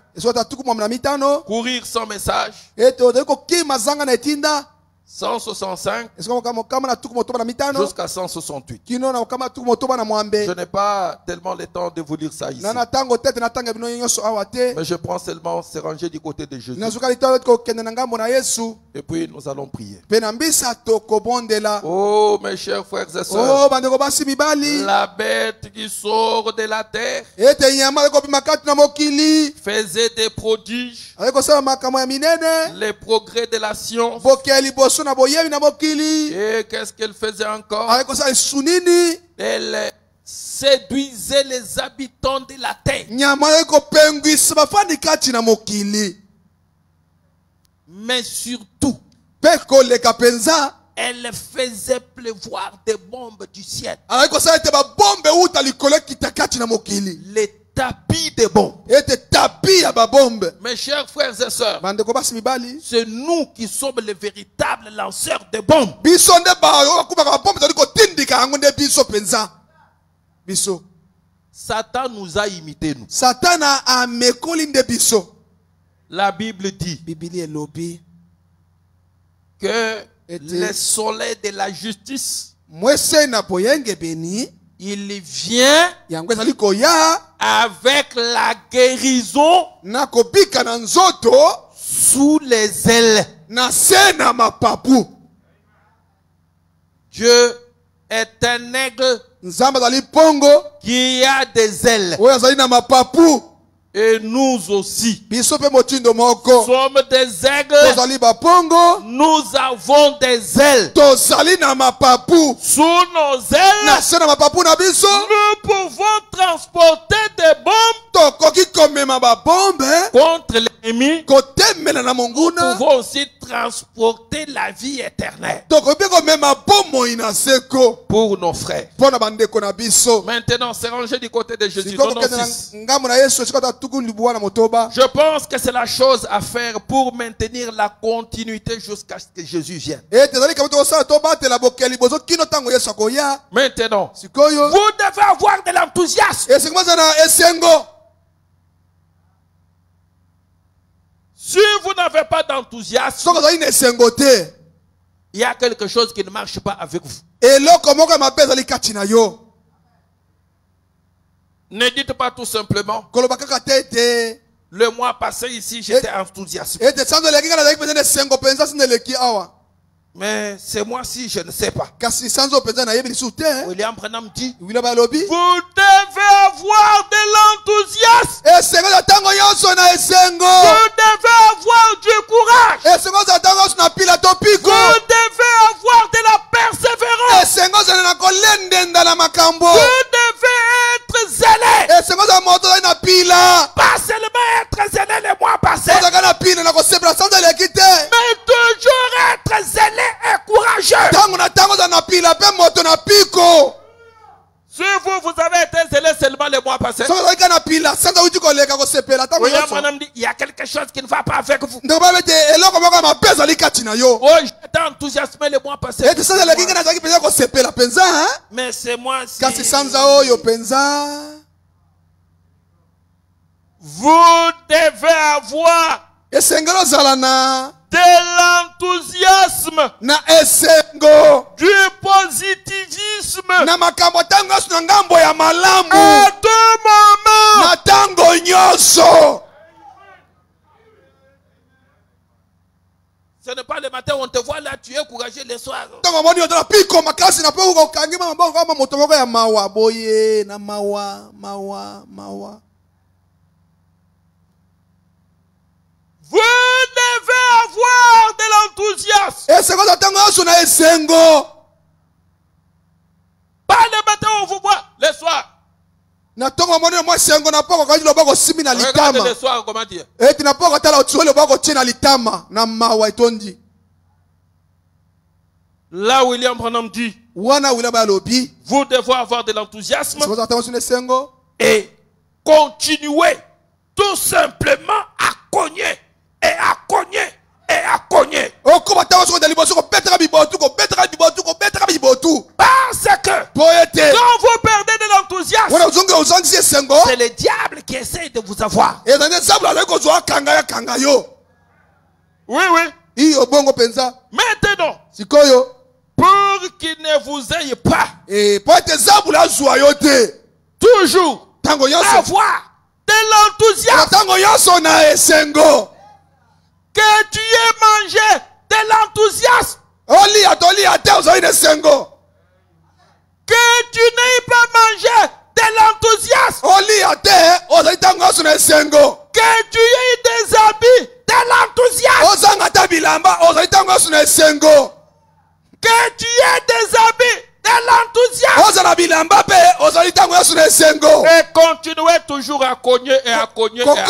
Courir sans message. 165 jusqu'à 168. Je n'ai pas tellement le temps de vous lire ça ici. Mais je prends seulement ces rangées du côté de Jésus. Et puis nous allons prier. Oh mes chers frères et sœurs, la bête qui sort de la terre faisait des prodiges, les progrès de la science. Et qu'est-ce qu'elle faisait encore? Elle séduisait les habitants de la terre. Mais surtout, elle faisait pleuvoir des bombes du ciel. Les tapis de bombes. Mes chers frères et sœurs, c'est nous qui sommes les véritables lanceurs de bombes. Satan nous a imités, nous. La Bible dit que le soleil de la justice, il vient avec la guérison sous les ailes. Dieu est un aigle qui a des ailes. Et nous aussi sommes des aigles. Nous avons des ailes. Sous nos ailes, nous pouvons transporter des bombes contre l'ennemi. Nous pouvons aussi transporter la vie éternelle pour nos frères. Maintenant, c'est rangé du côté de Jésus. Je pense que c'est la chose à faire pour maintenir la continuité jusqu'à ce que Jésus vienne. Maintenant, vous devez avoir de l'enthousiasme. Si vous n'avez pas d'enthousiasme, il y a quelque chose qui ne marche pas avec vous. Ne dites pas tout simplement, le mois passé ici, j'étais enthousiaste. Mais c'est moi-ci, je ne sais pas. William Branham dit, vous devez avoir de l'enthousiasme. Vous devez avoir du courage. Vous devez avoir de la persévérance. Vous devez être zélé. Pas seulement être zélé le mois passé, mais toujours être zélé et courageux. Si vous avez été zélé seulement le mois passé, il y a quelque chose qui ne va pas avec vous. Oh, j'étais enthousiasmé le mois passé. Mais c'est moi. Vous devez avoir de l'enthousiasme, du positivisme à tout moment. Ce n'est pas le matin où on te voit là, tu es courageux le soir. Vous devez avoir de l'enthousiasme. Pas le matin on vous voit, le soir. Regardez le soir, comment dire? Là, William Branham dit, vous devez avoir de l'enthousiasme et continuer tout simplement à cogner et à cogner et à cogner. Parce que quand vous perdez de l'enthousiasme, c'est le diable qui essaie de vous avoir. Oui, oui. Maintenant, pour qu'il ne vous aille pas, toujours avoir de l'enthousiasme. Que tu aies mangé de l'enthousiasme. Que tu n'aies pas mangé de l'enthousiasme. Que tu aies des habits de l'enthousiasme. Que tu aies des habits de l'enthousiasme. Et continuez toujours à cogner et à cogner et à cogner.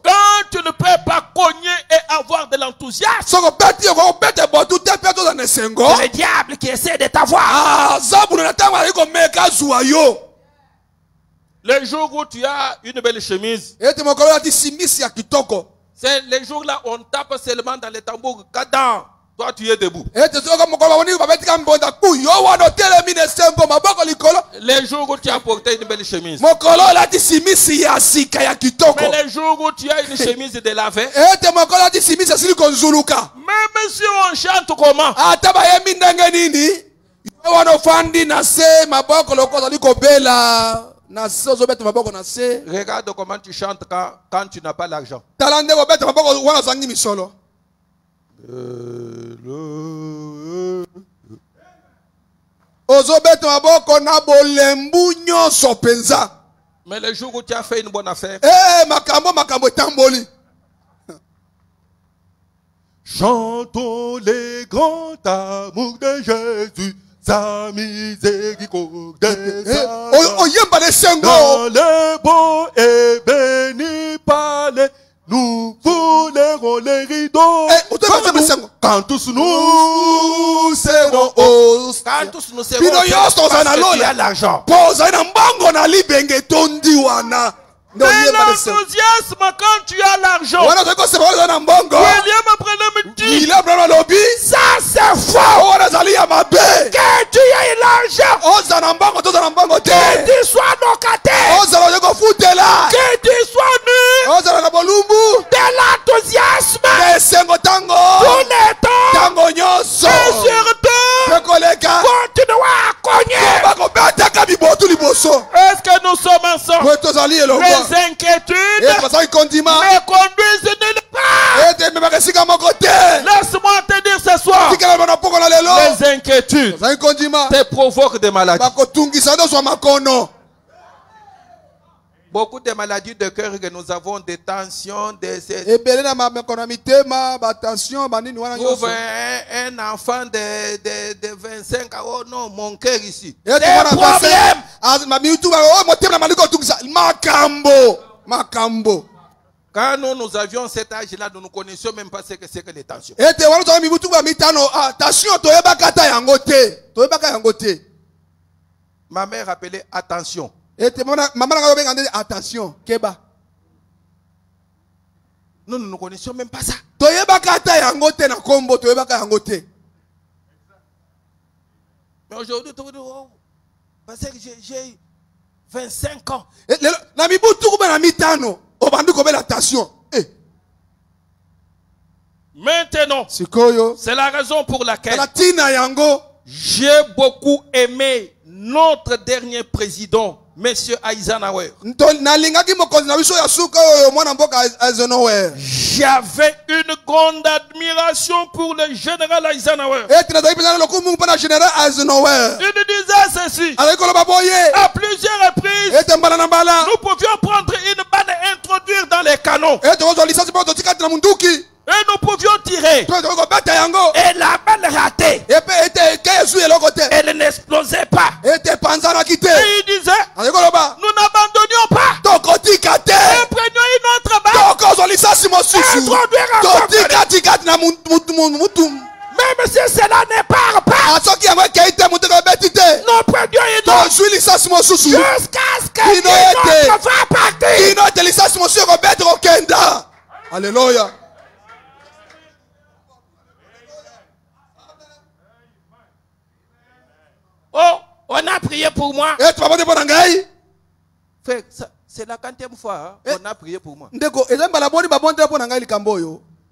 Quand tu ne peux pas cogner et avoir de l'enthousiasme, c'est le diable qui essaie de t'avoir. Le jour où tu as une belle chemise, c'est les jours là on tape seulement dans les tambours. Cadent, toi tu es debout. Les jours où tu as porté une belle chemise. Mais les jours où tu as une chemise de laver, même si on chante comment, regarde comment tu chantes quand tu n'as pas l'argent. Mais le jour où tu as fait une bonne affaire, chantons les grands amours de Jésus, sa miséricorde, dans le beau et béni palais, nous voulons les rideaux. Quand tous nous serons hauts, quand tous nous serons hauts, parce que tu as l'argent. De l'enthousiasme quand tu as l'argent. William Branham dit, ça c'est faux. Que tu aies l'argent, que tu sois locataire, que tu sois nu, de l'enthousiasme tout le temps, et surtout continue à cogner. Est-ce que nous sommes ensemble? Les inquiétudes me conduisent nulle part. Laisse-moi te dire ce soir, les inquiétudes te provoquent des maladies. Beaucoup de maladies de cœur que nous avons, des tensions, des... Trouve un enfant de 25 ans, oh non, mon cœur ici. C'est un problème. Quand nous avions cet âge-là, nous ne connaissions même pas ce que c'est que les tensions. Ma mère appelait attention. Attention, Nous ne connaissions même pas ça. Mais aujourd'hui, parce que j'ai 25 ans. Maintenant, c'est la raison pour laquelle j'ai beaucoup aimé notre dernier président, Monsieur Eisenhower. J'avais une grande admiration pour le général Eisenhower. Il disait ceci: à plusieurs reprises, nous pouvions prendre une balle et introduire dans les canons. Et Et nous pouvions tirer. Et la balle ratée. Elle n'explosait pas. Et il disait, nous n'abandonnions pas. Nous prenions une autre balle. Même si cela ne part pas, nous prenions une autre jusqu'à ce que l'autre va partir. Alléluia. Oh, on a prié pour moi. C'est la 40e fois on a prié pour moi.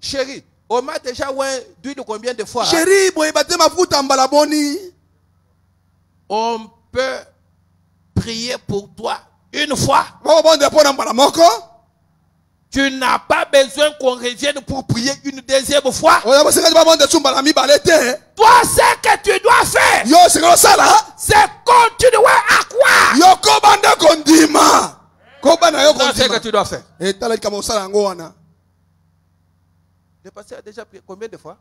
Chérie, on m'a déjà d'huile combien de fois? Chérie, on peut prier pour toi une fois. Tu n'as pas besoin qu'on revienne pour prier une deuxième fois. Toi, ce que tu dois faire, c'est continuer à croire. C'est ce que tu dois faire. Le pasteur a déjà prié combien de fois?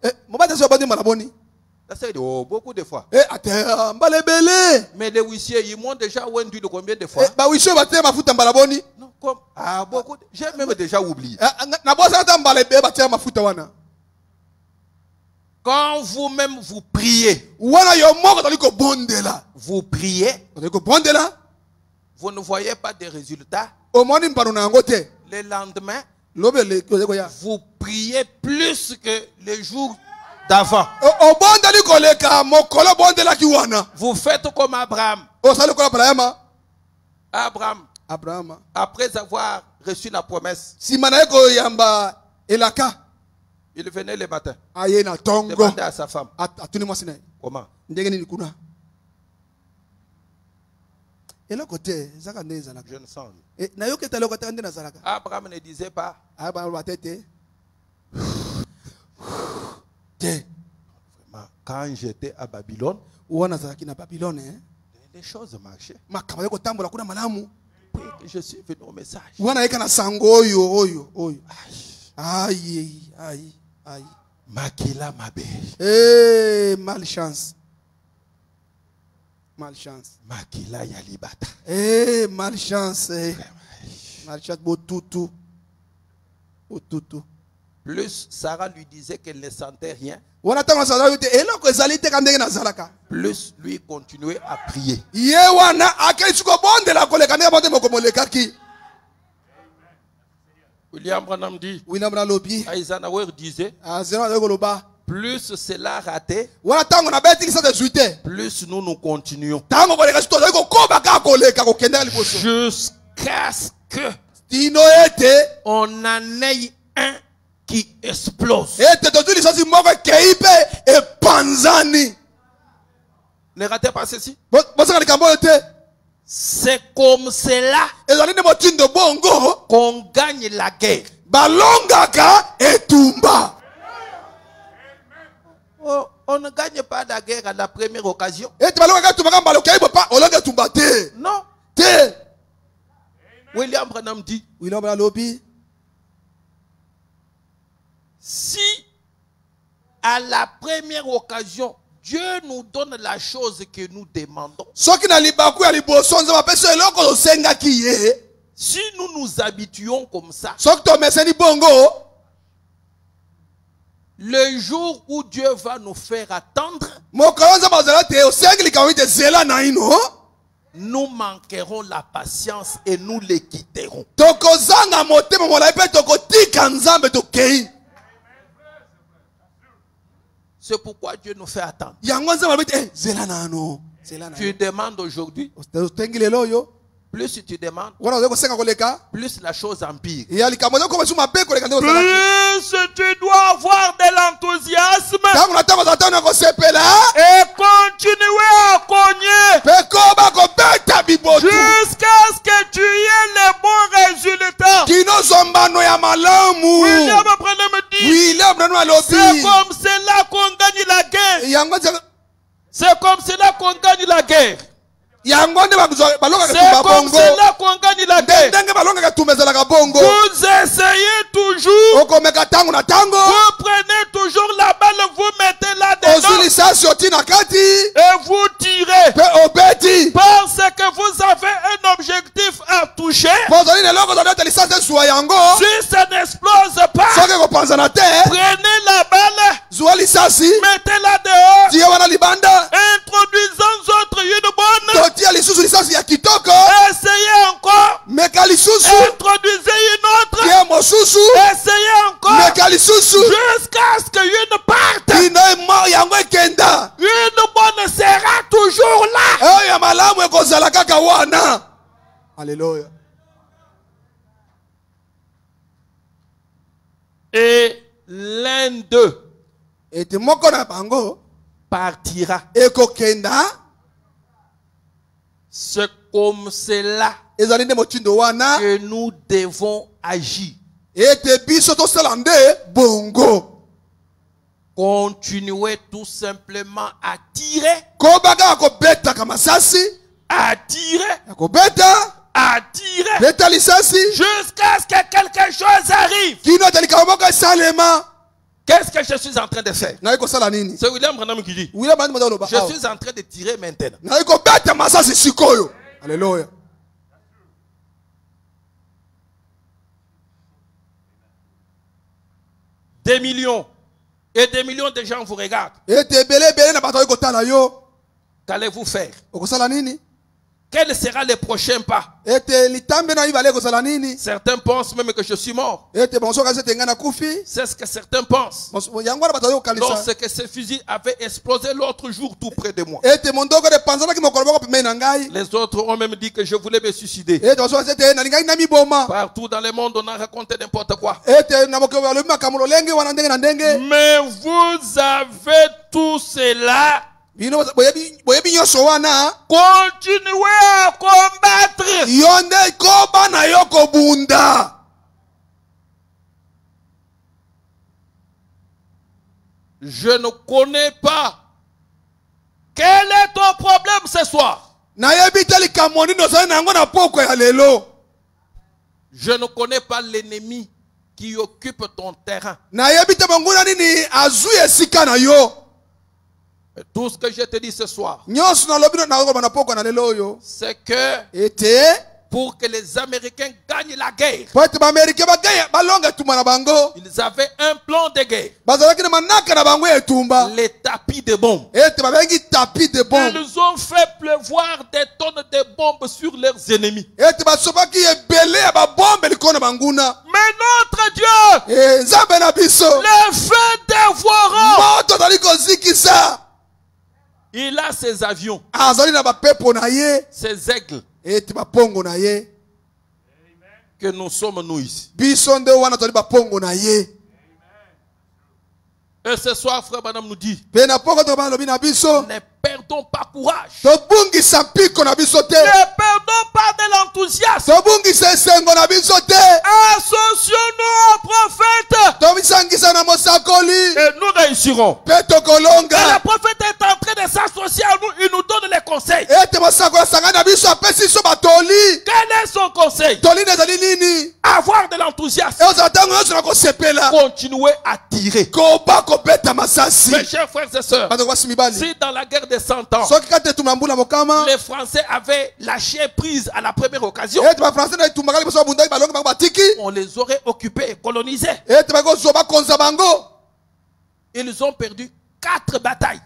Beaucoup de fois. Mais les huissiers, ils m'ont déjà vendu de combien de fois? Non, comme, beaucoup. J'ai même déjà oublié. Quand vous-même vous priez, vous priez, vous ne voyez pas de résultats. Le lendemain, vous priez plus que les jours d'avant. Vous faites comme Abraham. Abraham, après avoir reçu la promesse, il venait le matin. Demandait à sa femme. Comment? Je ne sens rien. Abraham ne disait pas. Quand j'étais à Babylone, les choses marchaient. Puis que je suis venu au message. Makila Mabe. Malchance. Makila Yalibata. Malchance. Malchance Botutu. Plus Sarah lui disait qu'elle ne sentait rien, plus lui continuait à prier. William Branham dit, Eisenhower disait, plus cela ratait, plus nous continuons. Jusqu'à ce que on en ait un qui explose. Ne ratez pas ceci. C'est comme cela qu'on gagne la guerre. Oh, on ne gagne pas la guerre à la première occasion. Non. William Branham dit, si à la première occasion Dieu nous donne la chose que nous demandons, si nous nous habituons comme ça, le jour où Dieu va nous faire attendre, nous manquerons la patience et nous les quitterons. C'est pourquoi Dieu nous fait attendre. Tu demandes aujourd'hui, plus tu demandes, plus la chose empire. Plus tu dois avoir de l'enthousiasme et continuer à cogner jusqu'à ce que tu aies les bons résultats. William Branham dit, c'est comme cela qu'on gagne la guerre. C'est comme cela qu'on gagne la guerre. C'est comme cela qu'on gagne la guerre. Vous essayez toujours. Vous Et vous tirez. Parce que vous avez un objectif à toucher. Si ça n'explose pas, prenez la balle, mettez-la dehors, introduisons autre une bonne, essayez encore, introduisez une autre, essayez encore, jusqu'à ce qu'une parte, une bonne sera toujours là. Alléluia. Et l'un d'eux partira. C'est comme cela que nous devons agir. Continuez tout simplement à tirer. À tirer. À tirer. Jusqu'à ce que quelque chose arrive. Qu'est-ce que je suis en train de faire? C'est William Branham qui dit. Je suis en train de tirer maintenant. Alléluia. Des millions et des millions de gens vous regardent. Qu'allez-vous faire? Quel sera le prochain pas? Certains pensent même que je suis mort. C'est ce que certains pensent. Lorsque ce fusil avait explosé l'autre jour tout près de moi, les autres ont même dit que je voulais me suicider. Partout dans le monde, on a raconté n'importe quoi. Mais vous avez tout cela. Continuez à combattre. Je ne connais pas. Quel est ton problème ce soir? Je ne connais pas l'ennemi qui occupe ton terrain. Tout ce que je te dis ce soir, c'est que pour que les Américains gagnent la guerre, ils avaient un plan de guerre. Les tapis de bombes. Ils ont fait pleuvoir des tonnes de bombes sur leurs ennemis. Mais notre Dieu, le feu dévorant, il a ses avions, ses aigles, que nous sommes nous ici. Et ce soir, frère Branham nous dit, ne perdons pas courage. Ne perdons pas de l'enthousiasme. Associons-nous au prophète. Et nous réussirons. Et le prophète est en train de s'associer à nous. Il nous donne les conseils. Quel est son conseil? Avoir de l'enthousiasme. Continuer à tirer. Mes chers frères et sœurs, si dans la guerre des 100 ans, les Français avaient lâché prise à la première occasion, on les aurait occupés et colonisés. Ils ont perdu 4 batailles.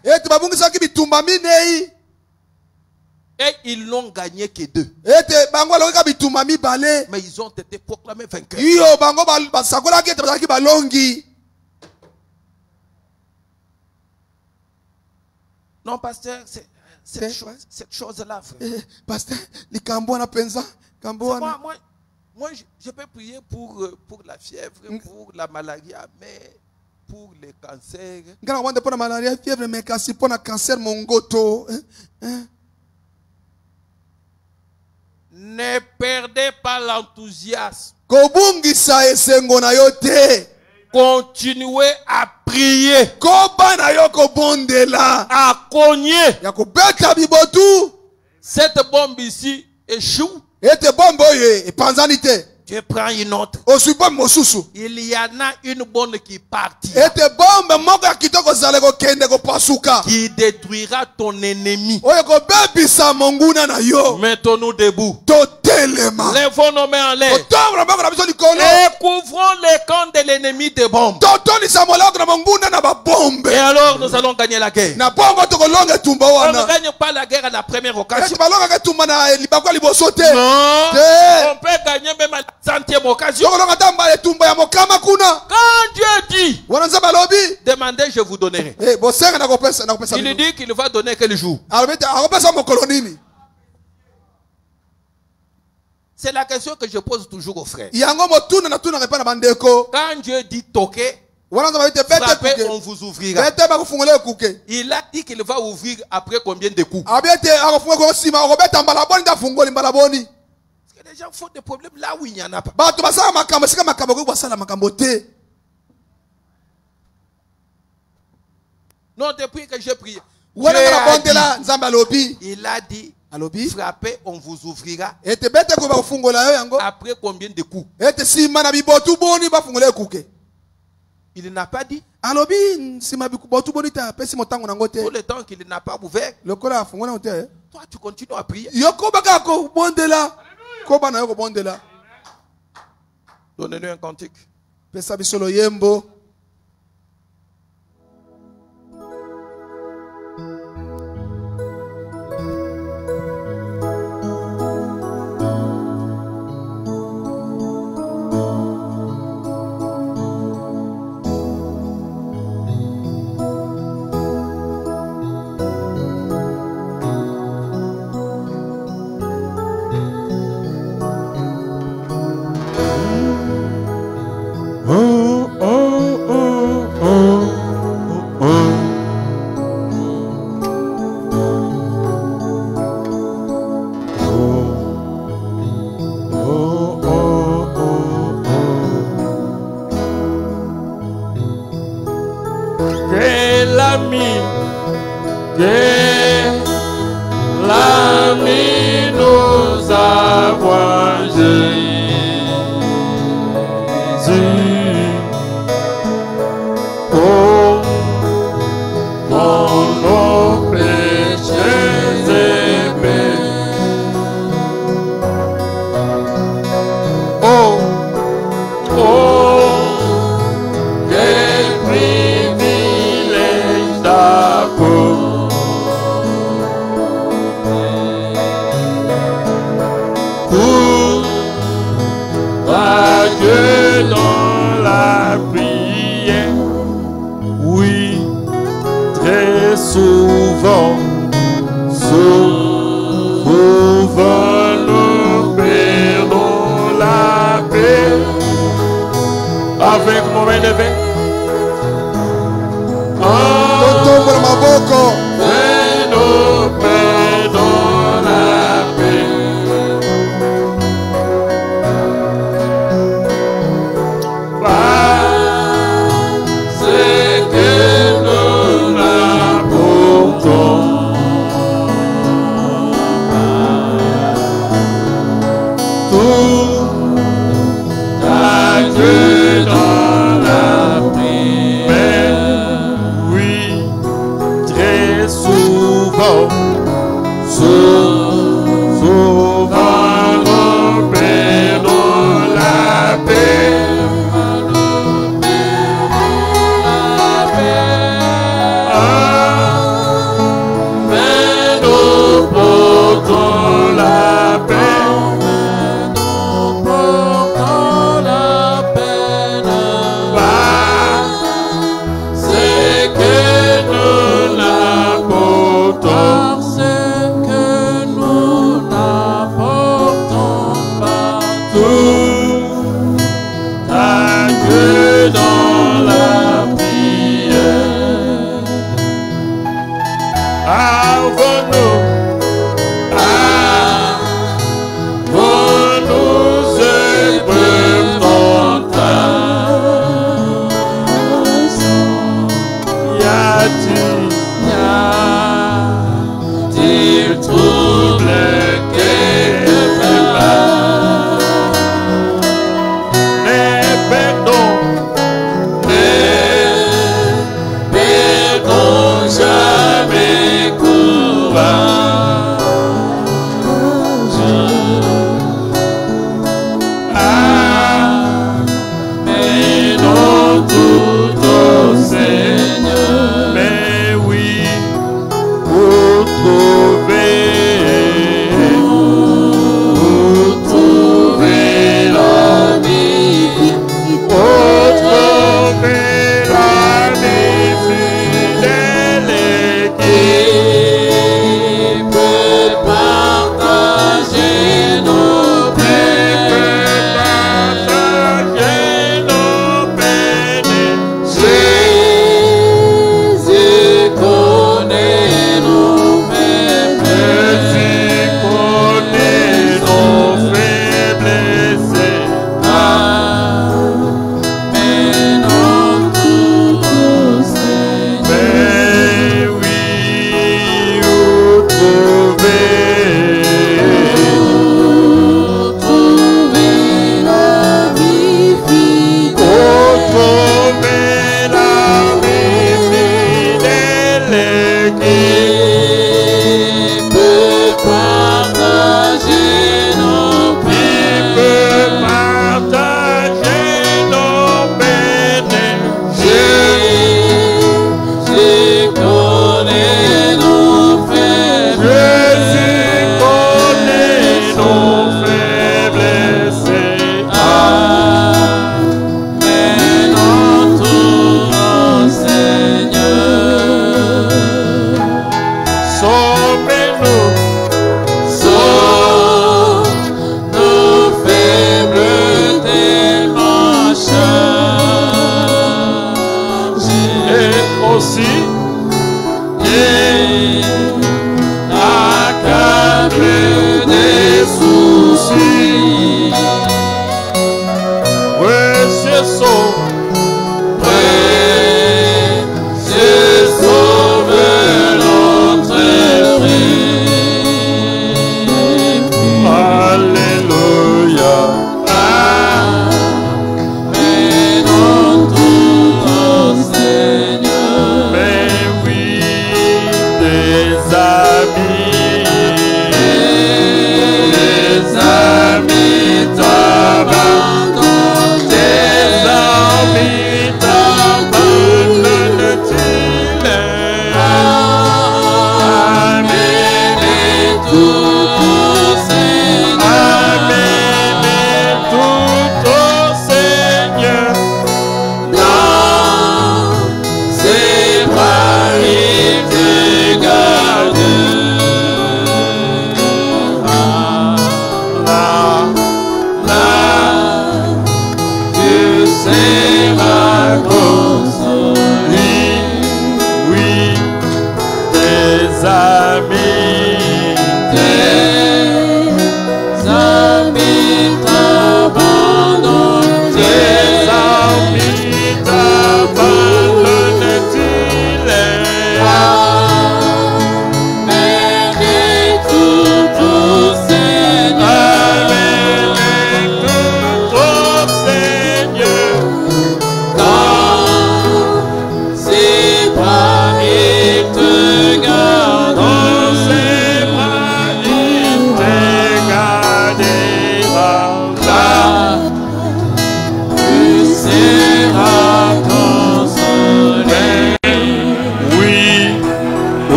Et ils n'ont gagné que 2. Mais ils ont été proclamés vainqueurs. Non, pasteur, cette chose-là, frère. Pasteur, moi, je peux prier pour la fièvre, pour la malaria, mais pour les cancers. Ne perdez pas l'enthousiasme. Continuez à prier. À cogner. Cette bombe ici échoue. Tu Je prends une autre. Il y en a une bonne qui partit. Qui détruira ton ennemi. Mettons-nous debout. Lèvons nos mains en l'air. Et couvrons les camps de l'ennemi de bombes. Et alors nous allons gagner la guerre. On ne gagne pas la guerre à la première occasion. Non. On peut gagner même à la centième occasion. Quand Dieu dit, demandez, je vous donnerai. Il dit qu'il va donner quel jour? C'est la question que je pose toujours aux frères. Quand Dieu dit toquer, frappez, on vous ouvrira. Il a dit qu'il va ouvrir après combien de coups? Parce que les gens font des problèmes là où il n'y en a pas. Non, depuis que j'ai prié, il a dit, frappez, on vous ouvrira. Après combien de coups? Il n'a pas dit. Pour le temps qu'il n'a pas ouvert, toi tu continues à prier. Donnez-nous un cantique.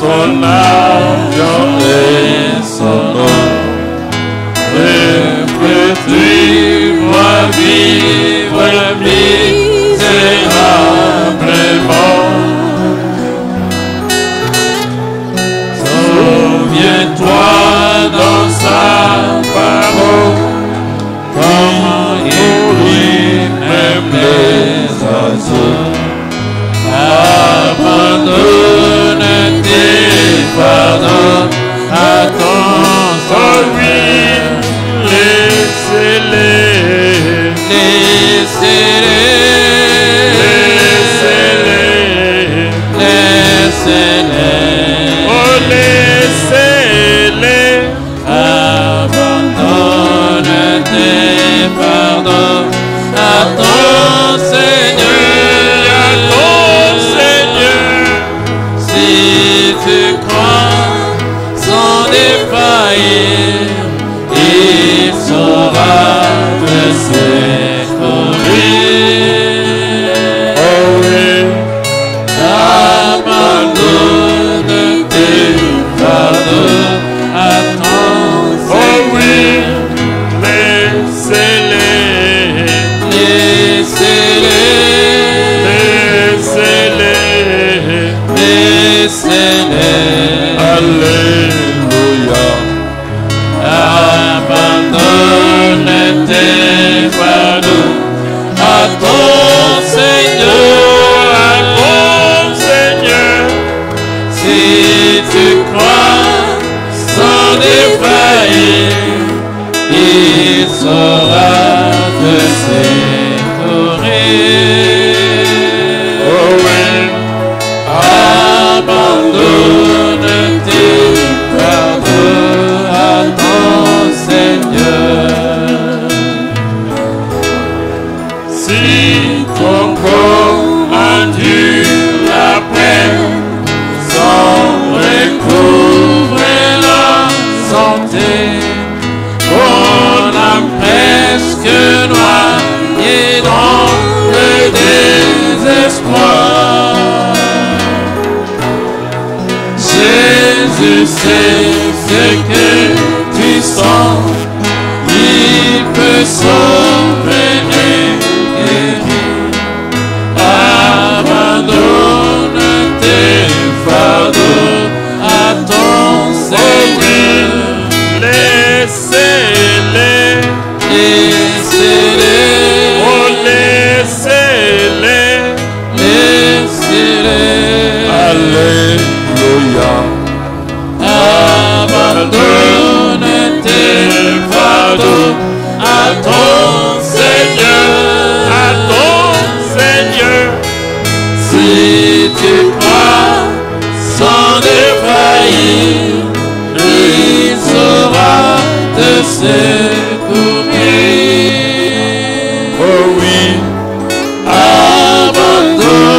son argent et son or. Peux-tu moi vivre misérablement? Souviens-toi dans sa parole, comment il lui-même les oiseaux. Abandonne tes fardeaux à ton oui, laissez-les, oh laissez-les, abandonne tes fardeaux à ton Seigneur, si tu crois sans défaillir, il saura te secourir. Oh oui, abandonne tes fardeaux à ton Seigneur. Oh oui, laissez-les, alléluia. Abandonne tes fardeaux à ton Seigneur, si tu crois sans défaillir, il saura te secourir. Oh oui, abandonne tes fardeaux à ton Seigneur. Si ton corps endure la peine, sans recouvrer la santé, ton âme presque noyée dans le désespoir, Jésus sait ce que tu sens, il peut sauver et guérir. Abandonne tes fardeaux à ton Seigneur, laissez-les, oh laissez-les, alléluia. Abandonne tes fardeaux à ton Seigneur, si tu crois sans défaillir, il saura te secourir. Oh oui, abandonne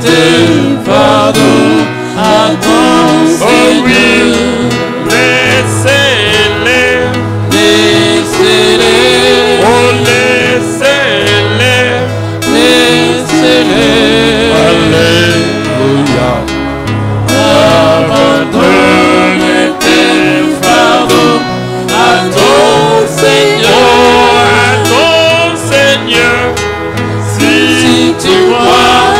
tes fardeaux à ton Seigneur. Laissez-les, oh laissez-les, alléluia. Abandonne tes fardeaux à ton Seigneur, si tu crois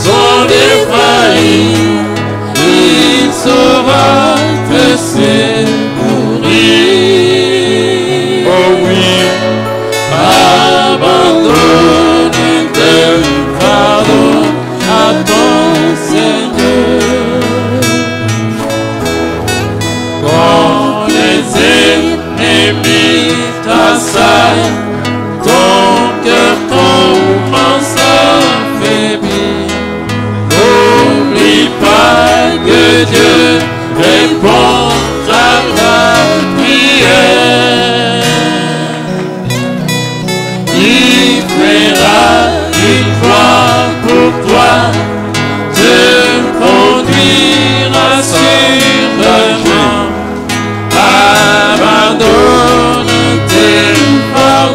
sans défaillir, il saura te secourir. Oh oui, abandonne tes fardeaux à ton Seigneur. Quand les ennemis t'assaillent, ton cœur commence à faiblir. N'oublie pas que Dieu répond à ta prière. Il fera une fois pour toi, te conduira sûrement. Abandonne tes fardeaux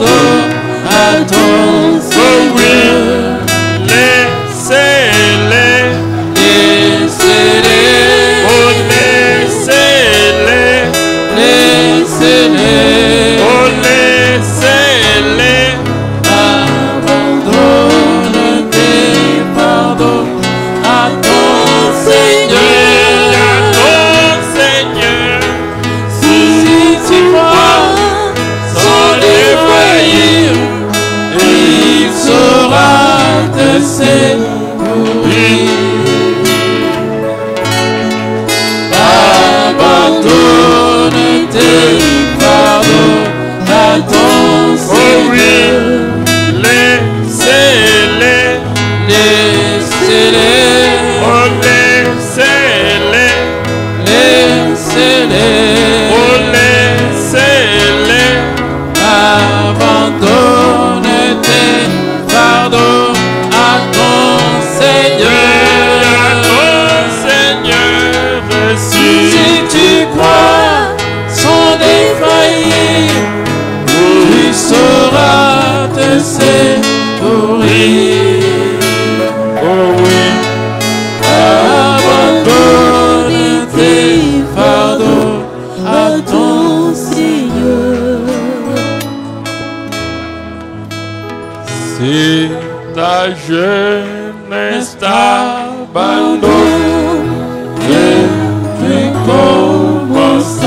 tu commences à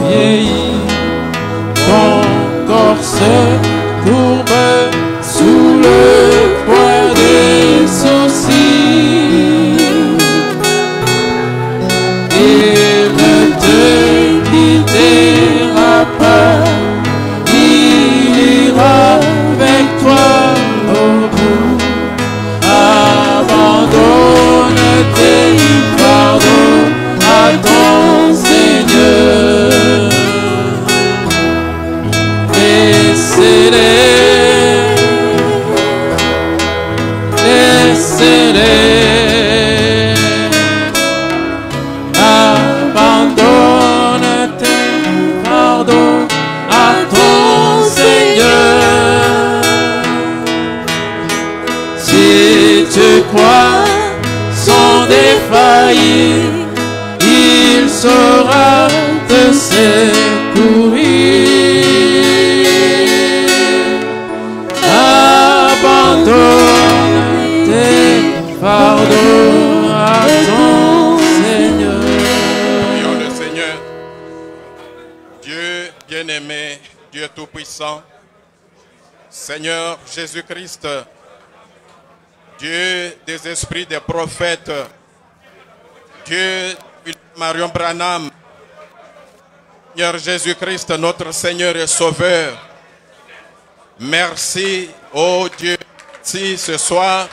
vieillir. Ton corps se courbe sous le poids des soucis. Il ne te quittera pas, il ira avec toi au bout. Abandonne tes fardeaux à ton Seigneur. Laissez-les, abandonne tes fardeaux à ton Seigneur. Si tu crois sans défaillir, il saura te secourir. Abandonne tes fardeaux à ton Seigneur. Prions le Seigneur. Dieu bien-aimé, Dieu tout-puissant, Seigneur Jésus-Christ, Dieu des esprits des prophètes, Dieu de Marion Branham, Seigneur Jésus-Christ, notre Seigneur et Sauveur. Merci, oh Dieu, merci ce soir.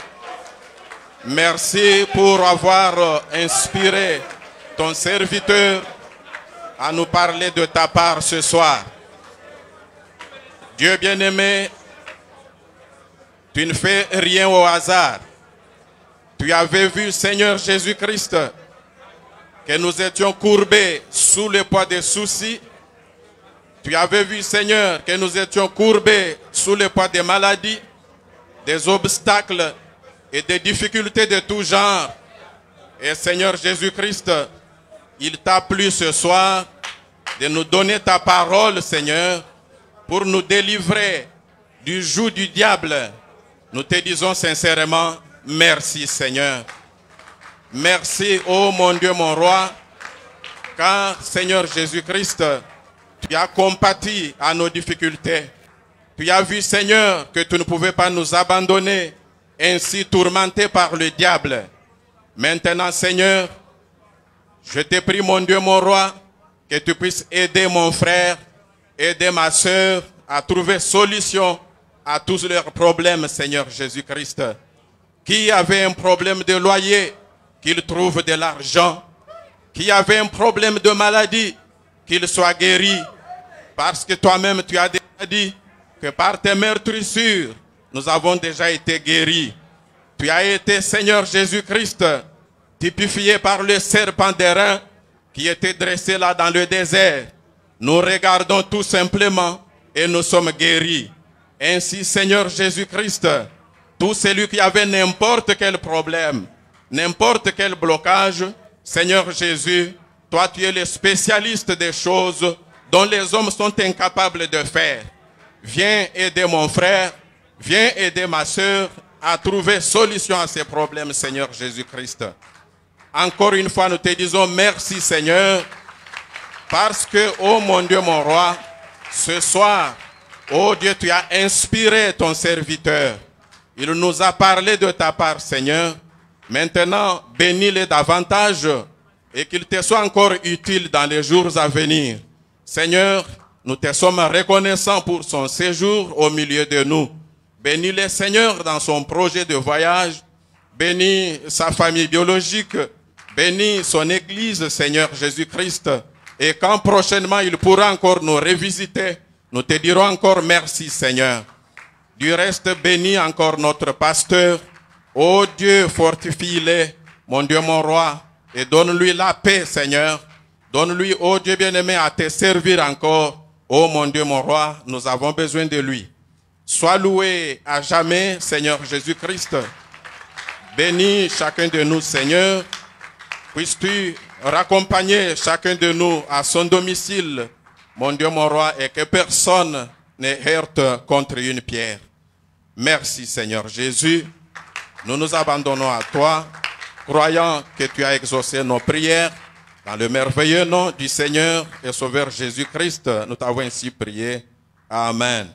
Merci pour avoir inspiré ton serviteur à nous parler de ta part ce soir. Dieu bien-aimé, tu ne fais rien au hasard. Tu avais vu, Seigneur Jésus-Christ, que nous étions courbés sous le poids des soucis. Tu avais vu, Seigneur, que nous étions courbés sous le poids des maladies, des obstacles et des difficultés de tout genre. Et Seigneur Jésus-Christ, il t'a plu ce soir de nous donner ta parole, Seigneur, pour nous délivrer du joug du diable. Nous te disons sincèrement, merci Seigneur. Merci, oh mon Dieu, mon roi, car Seigneur Jésus-Christ, tu as compati à nos difficultés. Tu as vu, Seigneur, que tu ne pouvais pas nous abandonner, ainsi tourmentés par le diable. Maintenant, Seigneur, je te prie, mon Dieu, mon roi, que tu puisses aider mon frère, aider ma soeur à trouver solution à tous leurs problèmes, Seigneur Jésus-Christ. Qui avait un problème de loyer, qu'il trouve de l'argent. Qui avait un problème de maladie, qu'il soit guéri. Parce que toi-même, tu as déjà dit que par tes meurtrissures, nous avons déjà été guéris. Tu as été, Seigneur Jésus-Christ, typifié par le serpent d'airain qui était dressé là dans le désert. Nous regardons tout simplement et nous sommes guéris. Ainsi, Seigneur Jésus-Christ, tout celui qui avait n'importe quel problème, n'importe quel blocage, Seigneur Jésus, toi tu es le spécialiste des choses dont les hommes sont incapables de faire. Viens aider mon frère, viens aider ma soeur à trouver solution à ces problèmes, Seigneur Jésus-Christ. Encore une fois, nous te disons merci, Seigneur, parce que, oh mon Dieu, mon roi, ce soir, oh Dieu, tu as inspiré ton serviteur. Il nous a parlé de ta part, Seigneur. Maintenant, bénis-le davantage et qu'il te soit encore utile dans les jours à venir. Seigneur, nous te sommes reconnaissants pour son séjour au milieu de nous. Bénis-le, Seigneur, dans son projet de voyage. Bénis sa famille biologique. Bénis son église, Seigneur Jésus-Christ. Et quand prochainement il pourra encore nous revisiter, nous te dirons encore merci, Seigneur. Du reste, bénis encore notre pasteur. Ô Dieu, fortifie-le, mon Dieu, mon roi, et donne-lui la paix, Seigneur. Donne-lui, ô Dieu bien-aimé, à te servir encore. Ô mon Dieu, mon roi, nous avons besoin de lui. Sois loué à jamais, Seigneur Jésus-Christ. Bénis chacun de nous, Seigneur. Puisses-tu raccompagner chacun de nous à son domicile, mon Dieu, mon roi, et que personne ne heurte contre une pierre. Merci, Seigneur Jésus. Nous nous abandonnons à toi, croyant que tu as exaucé nos prières. Dans le merveilleux nom du Seigneur et Sauveur Jésus-Christ, nous t'avons ainsi prié. Amen.